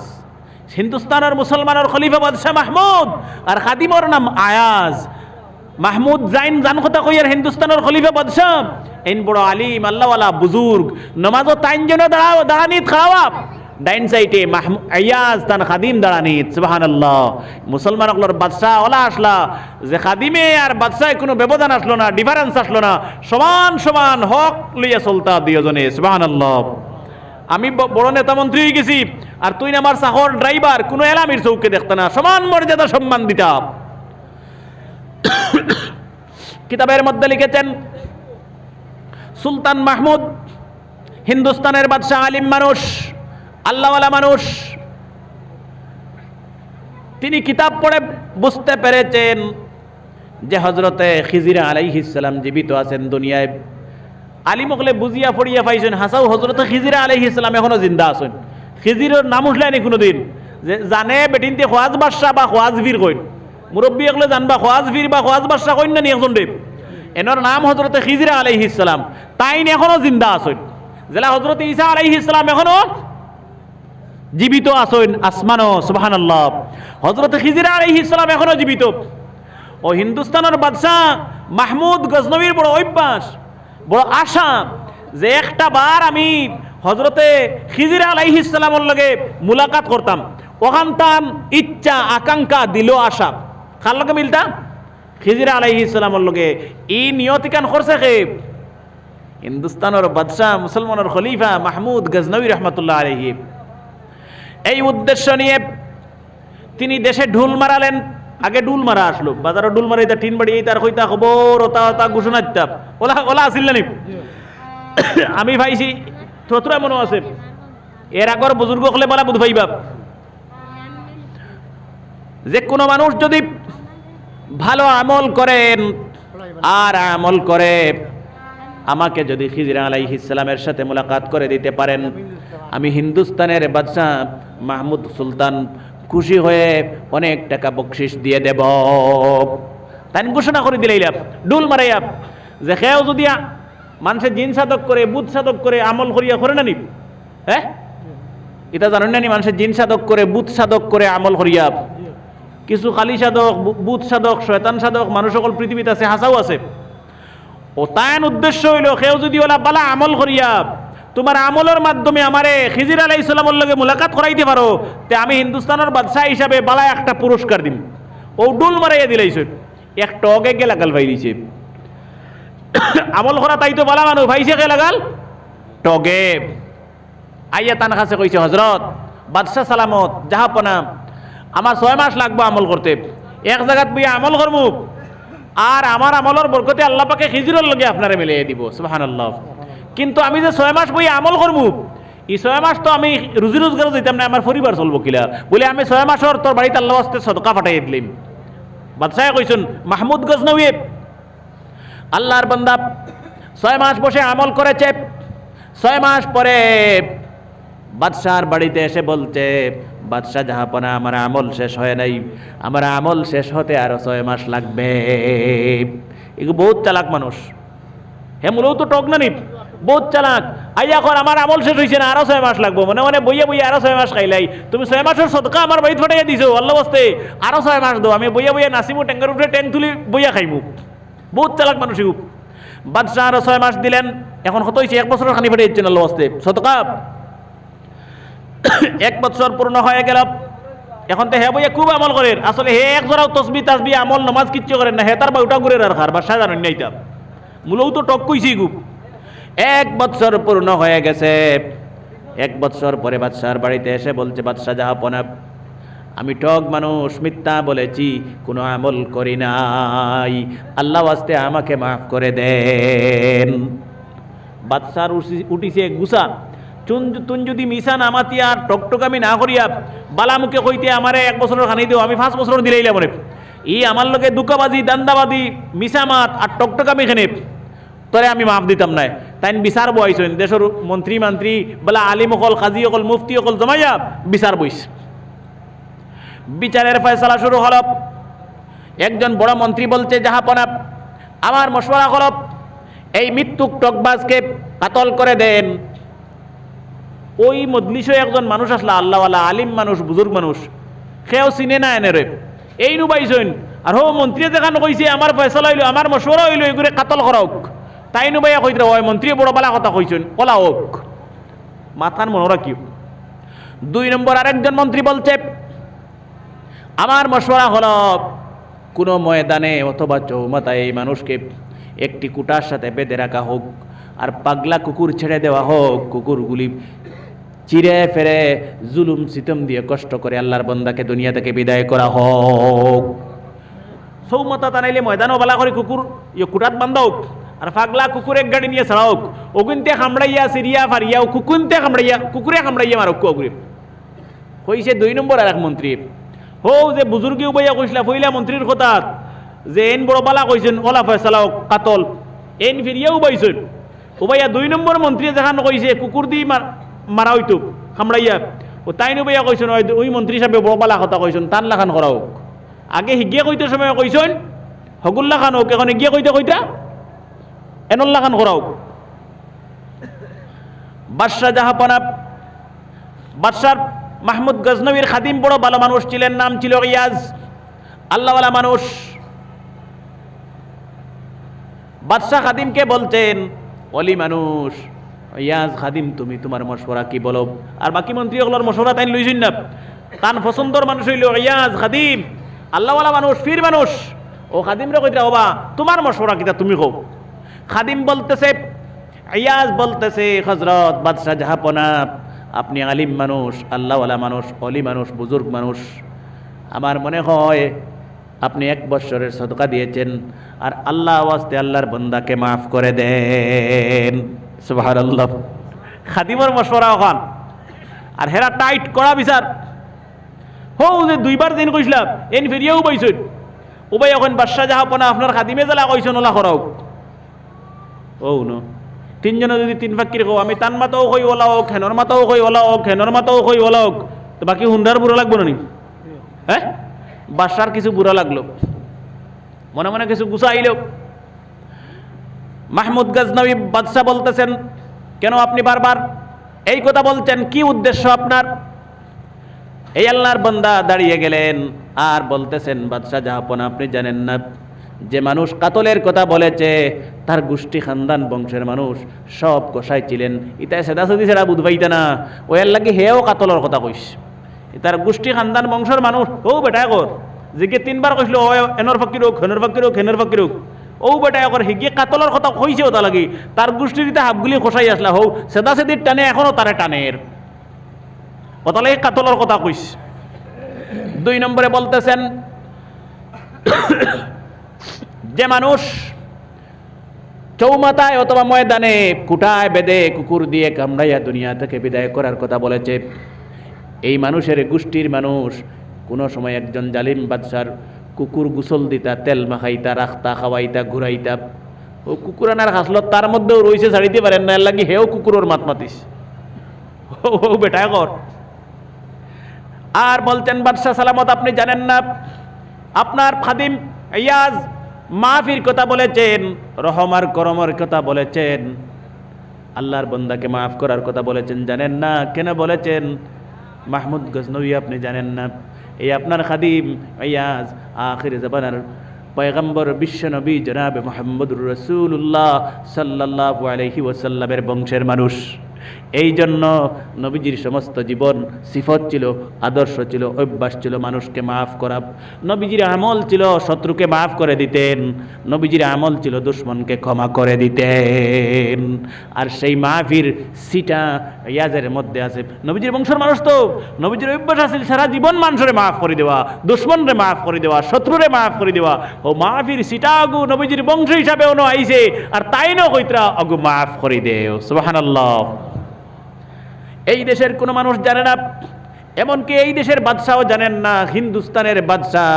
হিন্দুস্তানের মুসলমানের খলিফা বাদশাহ মাহমুদ আর খাদিমর নাম আয়াজ। মাহমুদ জাইন জান কথা কইয়ার হিন্দুস্তানের খলিফা বাদশাহ এন বড় আলিম আল্লাহওয়ালা বুজুর্গ নমাজও তাইন যেন দাঁড়ানিত খাওয়া ডাইন সাইটে আয়াজ তান খাদিম দাঁড়ানিত। সুবহানাল্লাহ। মুসলমান অকলর বাদশাহ ওলা আসলা যে খাদিমে আর বাদশায় কোনো ব্যবধান আসলো না, ডিফারেন্স আসলো না, সমান সমান হক লইয়া চলতা দুইজনে। সুবহানাল্লাহ। আমি বড় নেতা মন্ত্রী হয়ে গেছি আর তুই আমার চাকর ড্রাইভার, কোনো এলামির চৌকে দেখতে না, সমান মর্যাদা সম্মান দিতাম। কিতাবের মধ্যে লিখেছেন সুলতান মাহমুদ হিন্দুস্তানের বাদশাহ, আলিম মানুষ, আল্লাহওয়ালা মানুষ। তিনি কিতাব পড়ে বুঝতে পেরেছেন যে হজরতে খিজির আলাইহিস সালাম জীবিত আছেন দুনিয়ায়। আলিম হলে বুঝিয়া পড়িয়া পাইছেন হাসাও হজরতে খিজির আলাইহিস সালাম এখনো জিন্দা আছেন। খিজিরের নাম উঠলেনি কোনোদিন যে জানে বেটিনতে খোয়াজ বাদশাহ বা খোয়াজ বীর কইন, মুরব্বী এগুলো জানবা খোয়াজ বীর বা খোয়াজ বাদশাহ কইন না নি একজন দেব। এনার নাম হজরতে খিজির আলাইহিস সালাম, তাইন এখনো জিন্দা আছেন। জেলা হজরতে ঈসা আলাইহিস সালাম এখনো জীবিত আছেন আসমানো। সুবহানাল্লাহ। হযরত খিজির আলাইহিস সালাম এখনো জীবিত। ও হিন্দুস্তানের বাদশাহ মাহমুদ গজনবীর বড় অভ্যাস, বড় আশা যে একটা বার আমি হযরতে খিজির আলাইহিস সালামের লগে মুলাকাত করতাম। ওখান তান ইচ্ছা আকাঙ্ক্ষা দিল আশা কার লগে মিলতা খিজির আলাইহিস সালামের লগে ই নিয়তি কান করছে কে হিন্দুস্তানের বাদশাহ মুসলমানের খলিফা মাহমুদ গজনবী রহমতুল্লাহ আলাইহি এই উদ্দেশ্য নিয়ে তিনি দেশে ঢুল মারালেন আগে ডুল মারা আসলো বাজারে ডুল মারাইতা টিন বাড়ি তার কইতা খবর ওতা ঘোষণা দিতাম ওলা ওলা আসিল না আমি ভাইছি তোরা মনে আছে এর আগর বুজুর্গ হলে বলা বুধ ভাইবা যে কোনো মানুষ যদি ভালো আমল করেন আর আমল করে আমাকে যদি খিজির আলাইহিস সালামের সাথে মোলাকাত করে দিতে পারেন আমি হিন্দুস্তানের বাদশাহ মাহমুদ সুলতান খুশি হয়ে অনেক টাকা বকশিস দিয়ে দেব তাই ঘোষণা করে দিলাম ডুল মারাইয়া যে খেয়েও যদি মানুষের জিন সাধক করে বুধ সাধক করে আমল করিয়া করে না নি হ্যাঁ এটা জানেন না নি মানুষের জিন সাধক করে বুধ সাধক করে আমল করিয়া কিছু খালি সাধক বুধ সাধক শয়তান সাধক মানুষ সকল পৃথিবীতে আছে হাসাও আছে ও তাইন উদ্দেশ্য হইল কেউ যদি ওলা বালা আমল করিয়া তোমার আমলের মাধ্যমে আমারে খিজির আলাইহিস সালামের লগে মুলাকাত করাইতে পারো তে আমি হিন্দুস্তানের বাদশাহ হিসাবে বালা একটা পুরস্কার দিম ও ডুল মারাইয়া দিলাইছ এক টগে গে লাগাল ভাই দিছে আমল করা তাই তো বালা মানুষ ভাইছে কে লাগাল টগে আইয়া তান কাছে কইছে হযরত বাদশাহ সালামত জাহাপনা আমার 6 মাস লাগবে আমল করতে এক জায়গাত বইয়া আমল করমু আর আমার আমলের বরকতে আল্লাহ পাকে খিজিরের লগে আপনারে মিলিয়ে দিব সুবহানাল্লাহ কিন্তু আমি যে 6 মাস বইয়া আমল করমু এই 6 মাস তো আমি রুজি রোজগার দিতাম না আমার পরিবার চলবো কিলা বলে আমি 6 মাসের তোর বাড়িতে আল্লাহ ওয়াস্তে সদকা পাঠাই দিলাম বাদশাহ কইছেন মাহমুদ গজনবী আল্লাহর বান্দা 6 মাস বসে আমল করেছে 6 মাস পরে বাদশাহর বাড়িতে এসে বলছে বাদশাহ জাহাপনা আমার আমল শেষ হয় নাই আমার আমল শেষ হতে আরো 6 মাস লাগবে এগুলো বহুত চালাক মানুষ হে মূলত তো টক না নি বহুত চালাক আইয়া কর আমার আমল শেষ হইছে না আরো 6 মাস লাগবে মনে মনে বইয়া বইয়া আরো 6 মাস খাইলাই তুমি 6 মাসের সদকা আমার বাড়িতে ফাটাইয়া দিছো আল্লাহ ওয়াস্তে আরো 6 মাস দাও আমি বইয়া বইয়া নাসিমু ট্যাঙ্কের উপরে ট্যাঙ্ক তুলি বইয়া খাইমু বহুত চালাক মানুষ এগুলো বাদশাহ আরো 6 মাস দিলেন এখন কত হইছে 1 বছরের খানি ফাটাই দিচ্ছেন আল্লাহ ওয়াস্তে সদকা 1 বছর পূর্ণ হয়ে গেল এখন তো হে বইয়া খুব আমল করেন আসলে হে এক জোড়াও তসবি তাসবি আমল নামাজ কিচ্ছু করেন না হে তার বাউটা ঘুরে রাখার বাদশাহ জানেন না এটা মূলও তো টক কইছি গুপ 1 বছর পূর্ণ হয়ে গেছে 1 বছর পরে বাদশাহর বাড়িতে এসে বলছে বাদশাহ জাহাপনা আমি টক মানুষ মিথ্যা বলেছি কোনো আমল করি নাই আল্লাহ ওয়াস্তে আমাকে মাফ করে দেন বাদশার উঠিছে গুসা তুন যদি মিশা নামাতি আর টকটকামি না করিয়া বালামুখে কইতে আমারে 1 বছরের খানি দিও আমি 5 বছর দিলাইলাম মনে ই আমার লগে দুকাবাজি দান্দাবাজি মিশামাত আর টকটকামি খানে তোরে আমি মাফ দিতাম না তাই বিচার বইছেন দেশের মন্ত্রী মন্ত্রী বলা আলিম অকল কাজী অকল মুফতি অকল জমাইয়া বিচার বইস বিচারের ফয়সালা শুরু হল একজন বড় মন্ত্রী বলছে জাহাপনা আমার মশওয়ারা হল এই মৃত্যুক টকবাজকে কাতল করে দেন ওই মজলিসে একজন মানুষ আসলা আল্লাহওয়ালা আলিম মানুষ বুজুর্গ মানুষ সেও চিনে না এনে রে এই নুবাইছেন আর হো মন্ত্রী যেখানে কইছে আমার ফয়সালা হইল আমার মশওয়ারা হইল এগুলো কাতল করাওক তাই নুবাইয়া কইতে ওই মন্ত্রী বড় বালা কথা কইছেন ওলা হোক মাথার মনে রাখিও 2 নম্বর আরেকজন মন্ত্রী বলছে আমার মশওয়ারা হল কোনো ময়দানে অথবা চৌমাথায় এই মানুষকে একটি কুটার সাথে বেঁধে রাখা হোক আর পাগলা কুকুর ছেড়ে দেওয়া হোক কুকুরগুলি চিরে ফেরে জুলুম সিতম দিয়ে কষ্ট করে আল্লাহর বান্দাকে দুনিয়া থেকে বিদায় করা হোক চৌমাথা টানাইলে ময়দানও বালা করে কুকুর কুটাত বান্ধা হোক আর পাগলা কুকুর এক গাড়ি নিয়ে ছাড়া হোক ওগুনতে কামড়াইয়া সিরিয়া ফারিয়া কুকুরতে কামড়াইয়া কুকুরে কামড়াইয়া মারক কুকুরে কইছে 2 নম্বর আর এক মন্ত্রী হো যে বুজুর্গী উবাইয়া কইসলা ফইলা মন্ত্রীর কথা যে এন বড় বালা কইছেন ওলা ফয়সালা কাতল এন ফিরিয়া উবাইছেন উবাইয়া 2 নম্বর মন্ত্রী যেখানে কইছে কুকুর দি মারা হইতো কামড়াইয়া ও তাই উবাইয়া কইছেন ওই মন্ত্রী সাহেব বড় বালা কথা কইছেন তান লাখান করা হোক আগে হিগিয়া কইতে সময় কইছেন হগুল্লা খান হোক এখন হিগিয়া কইতে কইতা এনল্লা খান করা হোক বাদশাহ জাহাপনা বাদশাহ মাহমুদ গজনবীর খাদিম বড় ভালো মানুষ ছিলেন নাম ছিল ইয়াজ আল্লাহওয়ালা মানুষ বাদশাহ খাদিমকে বলতেন অলি মানুষ ইয়াজ খাদিম তুমি তোমার মশওয়ারা কি বলো আর বাকি মন্ত্রীগুলোর মশওয়ারা তাই লইছেন না তান পছন্দর মানুষ হইল ইয়াজ খাদিম, আল্লাহওয়ালা মানুষ, পীর মানুষ। ও খাদিম রে কইরা ওবা তোমার মশওরা কিতা তুমি কও। খাদিম বলতেছে, ইয়াজ বলতেছে, হযরত বাদশাহ জাহাপনা, আপনি আলিম মানুষ, আল্লাহওয়ালা মানুষ, অলি মানুষ, বুজুর্গ মানুষ, আমার মনে হয় আপনি 1 বৎসরের সদকা দিয়েছেন, আর আল্লাহ ওয়াস্তে আল্লাহর বান্দাকে মাফ করে দেন। সুবহানাল্লাহ। খাদিমের মশওরা ওখান, আর হেরা টাইট করা বিচার। হৌ যে 2বার দিন কইছিলাম এন ফিরিয়েও পাইছেন, ওবাই এখন বাদশাহ জাহাপনা আপনার খাদিমে জ্বালা কইছেন ওলা করাও। ও ন 3 জনে যদি 3 ফাকির কও, আমি তান মাতাও কই ওলা হোক, হেনর মাতাও কই ওলা হোক, হেনর মাতাও কই ওলা হোক, তো বাকি হুন্ডার বুড়া লাগবো না নি? হ্যাঁ, বাদশার কিছু বুড়া লাগলো, মনে মনে কিছু গুছা আইল। মাহমুদ গজনবী বাদশাহ বলতেছেন, কেন আপনি বারবার এই কথা বলছেন, কি উদ্দেশ্য আপনার? এই আল্লাহর বান্দা দাঁড়িয়ে গেলেন আর বলতেছেন, বাদশাহ জাহাপনা, আপনি জানেন না যে মানুষ কাতলের কথা বলেছে তার গোষ্ঠী খানদান বংশের মানুষ সব কষাই ছিলেন, ইতায় সেদা সেদি সেটা বুধ পাইতা না, ওই আল্লাহকে হেও কাতলের কথা কইস, তার গোষ্ঠী খানদান বংশের মানুষ। ও বেটা কর জিকে 3বার কইছিল, ও এনর ফকির হোক, হেনর ফকির হোক, হেনর ফকির হোক, ও বেটা কর হিগে কাতলের কথা কইছে, ওটা লাগি তার গোষ্ঠীর হাবগুলি কষাই আসলা, হও সেদা সেদির টানে এখনো তারে টানের, ওতালে কাতলের কথা কইস। 2 নম্বরে বলতেছেন, যে মানুষ চৌমাথায় অথবা ময়দানে কুটায় বেঁধে কুকুর দিয়ে কামড়াইয়া দুনিয়া থেকে বিদায় করার কথা বলেছে, এই মানুষের গোষ্ঠীর মানুষ কোনো সময় একজন জালিম বাদশার কুকুর গোসল দিতা, তেল মাখাইতা, রাখতা, খাওয়াইতা, ঘুরাইতা, ও কুকুর আনার হাসল তার মধ্যেও রয়েছে, ছাড়িতে পারেন না, এর লাগি হেও কুকুরের মাত মাতিস, ও বেটা কর। আর বলতেন, বাদশাহ সালামত, আপনি জানেন না আপনার খাদিম ইয়াজ মাফির কথা বলেছেন, রহমার করমের কথা বলেছেন, আল্লাহর বান্দাকে মাফ করার কথা বলেছেন, জানেন না কেন বলেছেন? মাহমুদ গজনবী, আপনি জানেন না এই আপনার খাদিম ইয়াজ আখির জামানার পয়গম্বর বিশ্বনবী জনাবে মুহাম্মদুর রাসূলুল্লাহ সাল্লাল্লাহু আলাইহি ওয়াসাল্লামের বংশের মানুষ। এই জন্য নবীজির সমস্ত জীবন সিফত ছিল, আদর্শ ছিল, অভ্যাস ছিল মানুষকে মাফ করা। নবীজির আমল ছিল শত্রুকে মাফ করে দিতেন, নবীজির আমল ছিল দুশ্মনকে ক্ষমা করে দিতেন। আর সেই মাফির সিটা ইয়াজের মধ্যে আছে। নবীজির বংশের মানুষ তো, নবীজির অভ্যাস আছে সারা জীবন মানুষের মাফ করে দেওয়া, দুশ্মনরে মাফ করে দেওয়া, শত্রুরে মাফ করে দেওয়া। ও মাফির সিটা আগু নবীজির বংশ হিসাবে অন আইছে, আর তাই না কইতরা আগু মাফ করে দেও। সুবহানাল্লাহ। এই দেশের কোনো মানুষ জানে না, এমনকি এই দেশের বাদশাহও জানেন না, হিন্দুস্তানের বাদশাহ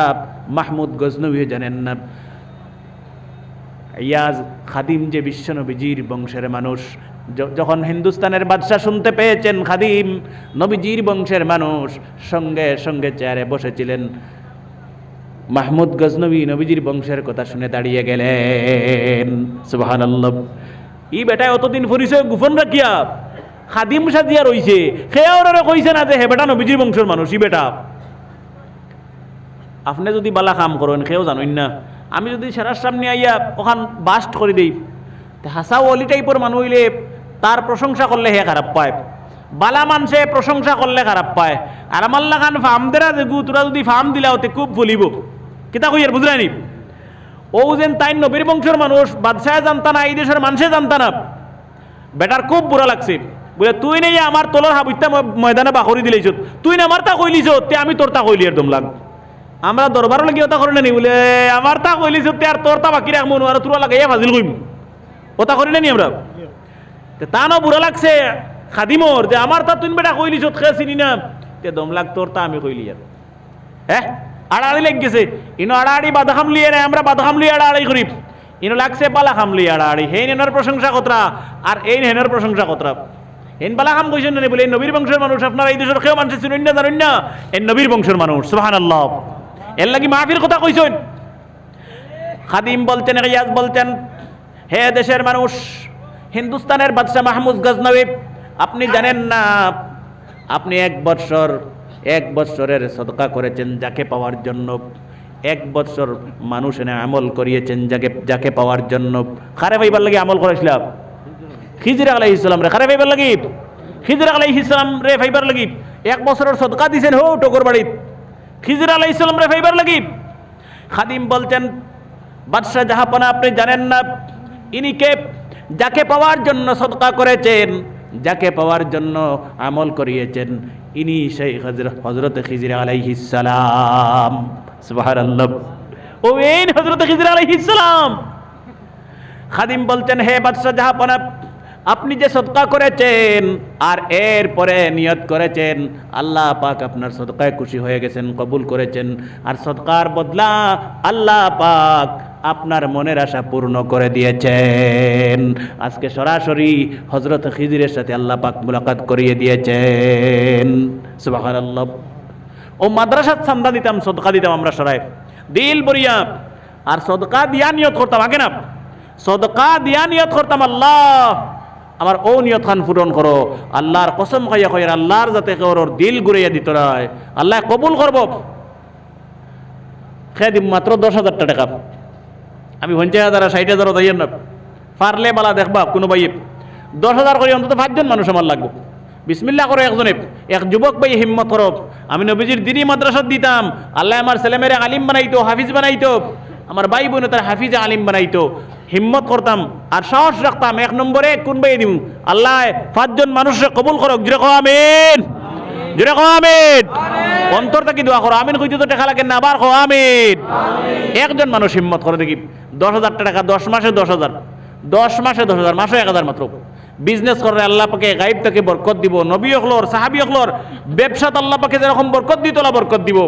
মাহমুদ গজনবীও জানেন না ইয়াজ খাদিম যে বিশ্বনবীজির বংশের মানুষ। যখন হিন্দুস্তানের বাদশাহ শুনতে পেয়েছেন খাদিম নবীজির বংশের মানুষ, সঙ্গে সঙ্গে চেয়ারে বসেছিলেন। মাহমুদ গজনবী নবীজির বংশের কথা শুনে দাঁড়িয়ে গেলেন। সুবহানাল্লাহ। ই বেটায় অতদিন পরিচয় গোপন রাখিয়া খাদিম সাজিয়া রইছে, খেয়ারে কইছে না যে হে বেটা নবীজির বংশের মানুষ। ই বেটা আপনি যদি বালা কাম করেন খেয়েও জানেন না, আমি যদি সেরার সামনে আইয়া ওখান বাস্ট করে দিই, হাসা ওলি টাইপের মানুষ হইলে তার প্রশংসা করলে হে খারাপ পায়, বালা মানুষে প্রশংসা করলে খারাপ পায়। আর আমাল্লা খান ফার্ম দেরা দেখু তোরা যদি ফার্ম দিলা হতে খুব ফুলিব, কিতা কই আর বুঝলেনি? ও যেন তাই নবীর বংশের মানুষ, বাদশাহ জানতা না, এই দেশের মানুষে জানতা না। বেটার খুব বুড়া লাগছে, বলে তুই নেই আমার তোলার হাবিত্যা ময়দানে বাকরি দিলেছ, তুই না আমার তা কইলিছ, তে আমি তোর তা কইলি আর দম লাগ। আমরা দরবার লাগি ওটা করে নি, বলে আমার তা কইলিছ তে আর তোর তা বাকি রাখবো আর তোরা লাগাইয়া ফাজিল কইম, ওটা করি নি আমরা। তা না বুড়া লাগছে খাদিমর যে আমার তা তুই বেটা কইলিছ খেয়ে চিনি না, তে দম লাগ তোর তা আমি কইলি আর। হ্যাঁ, আড়াআড়ি লেগ গেছে, ইনো আড়াআড়ি বাধা খামলি আর আমরা বাধা খামলি আড়াআড়ি করি, ইনো লাগছে বালা খামলি আড়াআড়ি। হেন এনার প্রশংসা কতরা আর এই হেনের প্রশংসা কতরা। এন বালা কাম কইছেন না বলে নবীর বংশের মানুষ, আপনারা এই দেশের কেউ মানুষ চিনুন না জানুন না, এন নবীর বংশের মানুষ। সুবহানাল্লাহ। এর লাগি মাহফিল কথা কইছেন। খাদিম বলতেন, রিয়াজ বলতেন, হে দেশের মানুষ, হিন্দুস্তানের বাদশাহ মাহমুদ গজনবী, আপনি জানেন না আপনি 1 বৎসরের সদকা করেছেন যাকে পাওয়ার জন্য, 1 বৎসর মানুষ এনে আমল করিয়েছেন যাকে পাওয়ার জন্য। খারে ভাইবার লাগি আমল করেছিলাম খিজির আলাইহিস সালাম রে, খারে ভাইবার লাগি খিজির আলাইহিস সালাম রে ভাইবার লাগি 1 বছরের সদকা দিছেন হো টকর বাড়িত খিজির আলাইহিস সালাম রে ফাইবার লাগি। খাদিম বলছেন বাদশাহ জাহাপনা আপনি জানেন না ইনি কে? যাকে পাওয়ার জন্য সদকা করেছেন, যাকে পাওয়ার জন্য আমল করিয়েছেন, ইনি সেই হযরত খিজির আলাইহিস সালাম। সুবহানাল্লাহ। ও এই হযরত খিজির আলাইহিস সালাম। খাদিম বলছেন হে বাদশাহ জাহাপনা আপনি যে সদকা করেছেন আর এরপরে নিয়ত করেছেন, আল্লাহ পাক আপনার সদকায় খুশি হয়ে গেছেন, কবুল করেছেন, আর সদকার বদলা আল্লাহ পাক আপনার মনের আশা পূর্ণ করে দিয়েছেন। আজকে সরাসরি হযরত খিজিরের সাথে আল্লাহ পাক মুলাকাত করিয়ে দিয়েছেন। সুবহানাল্লাহ। ও মাদ্রাসাত চান্দা দিতাম, সদকা দিতাম আমরা সরাই দিল বরিয়া, আর সদকা দিয়া নিয়ত করতাম, আগে না সদকা দিয়া নিয়ত করতাম আল্লাহ আমার ও নিয়ত খান পূরণ করো। আল্লাহর কসম খাইয়া কইর আল্লাহর যাতে ওর দিল ঘুরাইয়া দিত রায়, আল্লাহ কবুল করব। খেয়ে দিব মাত্র 10,000 টাকা। আমি 50,000 60,000 দাইয়েন না, পারলে বালা দেখবা কোনো ভাই 10,000 করে অন্তত 5 জন মানুষ আমার লাগবে। বিসমিল্লাহ করো একজনে, এক যুবক ভাই হিম্মত করো। আমি নবীজির দিনী মাদ্রাসাত দিতাম, আল্লাহ আমার ছেলেমেয়েরা আলিম বানাইতো, হাফিজ বানাইতো, আমার ভাই বোন তার হাফিজে আলিম বানাইতো। হিম্মত করতাম আর সাহস রাখতাম, 1 নম্বরে কোন ভাই দিব আল্লাহ 5 জন মানুষকে কবুল করো। জোরে কও আমিন, জোরে কও আমিন। অন্তর থেকে দোয়া করো, আমিন কইতে তো টাকা লাগে না, আবার কও আমিন। একজন মানুষ হিম্মত করে দেখি 10,000 টাকা 10 মাসে 10,000, 10 মাসে 10,000, মাসে 1,000 মাত্র। বিজনেস করে আল্লাহ পাকে গায়েব থেকে বরকত দিব। নবী হলর সাহাবী হলর ব্যবসাত আল্লাহ পাকে যেরকম বরকত দিত আল্লাহ বরকত দিব।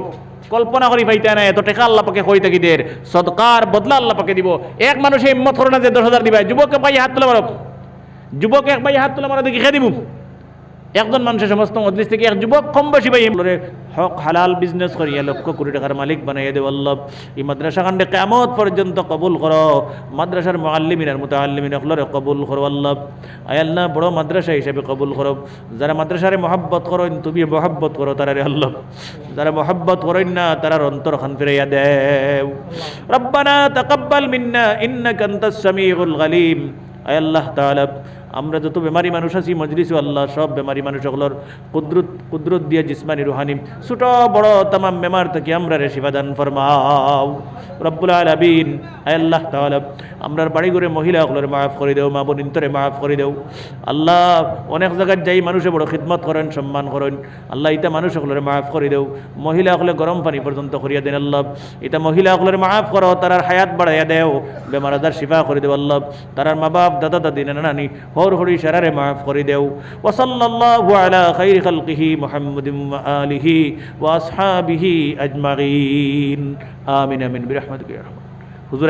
কল্পনা করি পাইতে না এত টাকা আল্লাহ পাকে কই থাকি দের সদকার বদলা আল্লাহ পাকে দিব। এক মানুষে হিম্মত করে না যে 10,000 দিবা। যুবক ভাই হাত তুলে মারো, যুবক এক ভাই হাত তুলে মারো দেখি খেয়ে দিব। একজন মানুষের সমস্ত মজলিস থেকে এক যুবক কম বেশি ভাই হক হালাল বিজনেস করিয়া লক্ষ কোটি টাকার মালিক বানাইয়া দেব আল্লাহ। এই মাদ্রাসা খান্ডে কিয়ামত পর্যন্ত কবুল করো। মাদ্রাসার মুআল্লিমিন আর মুতাআল্লিমিন সকলরে কবুল করো আল্লাহ। আয় আল্লাহ বড় মাদ্রাসা হিসেবে কবুল করো। যারা মাদ্রাসারে মহব্বত করো তুমি মহব্বত করো তারারে আল্লাহ, যারা মহব্বত করেন না তারার অন্তর খান ফিরাইয়া দেও। রব্বানা তাকাব্বাল মিন্না ইন্নাকা আনতাস সামিউল আলিম। আয় আল্লাহ তাআলা আমরা যত বেমারি মানুষ আছি মজলিসে আল্লাহ সব বেমারি মানুষ সকলের কুদরত দিয়া জিসমানি রুহানি ছোট বড় तमाम বেমার থেকে আমরা রে শিফা দান ফরমাও রব্বুল আলামিন। আয় আল্লাহ তাআলা আমরার বাড়ি ঘরে মহিলা সকলের মাফ করে দেও, মা বোন ইন্তরে মাফ করে দেও আল্লাহ। অনেক জায়গায় যাই মানুষে বড় খিদমত করেন, সম্মান করেন আল্লাহ, এটা মানুষ সকলের মাফ করে দেও। মহিলা সকলে গরম পানি পর্যন্ত করিয়া দেন আল্লাহ, এটা মহিলা সকলের মাফ করো, তারার হায়াত বাড়াইয়া দেও, বেমার আজার শিফা করে দেও আল্লাহ। তারার মা বাপ দাদা দাদি নানা নানি হর হরি সারারে মাফ করে দেও। ওয়া সাল্লাল্লাহু আলা খাইরি খালকিহি মুহাম্মাদিন ওয়া আলিহি ওয়া আসহাবিহি আজমাইন। আমিন আমিন বিরহমাতিকা ইয়া রাহমান। হুজুর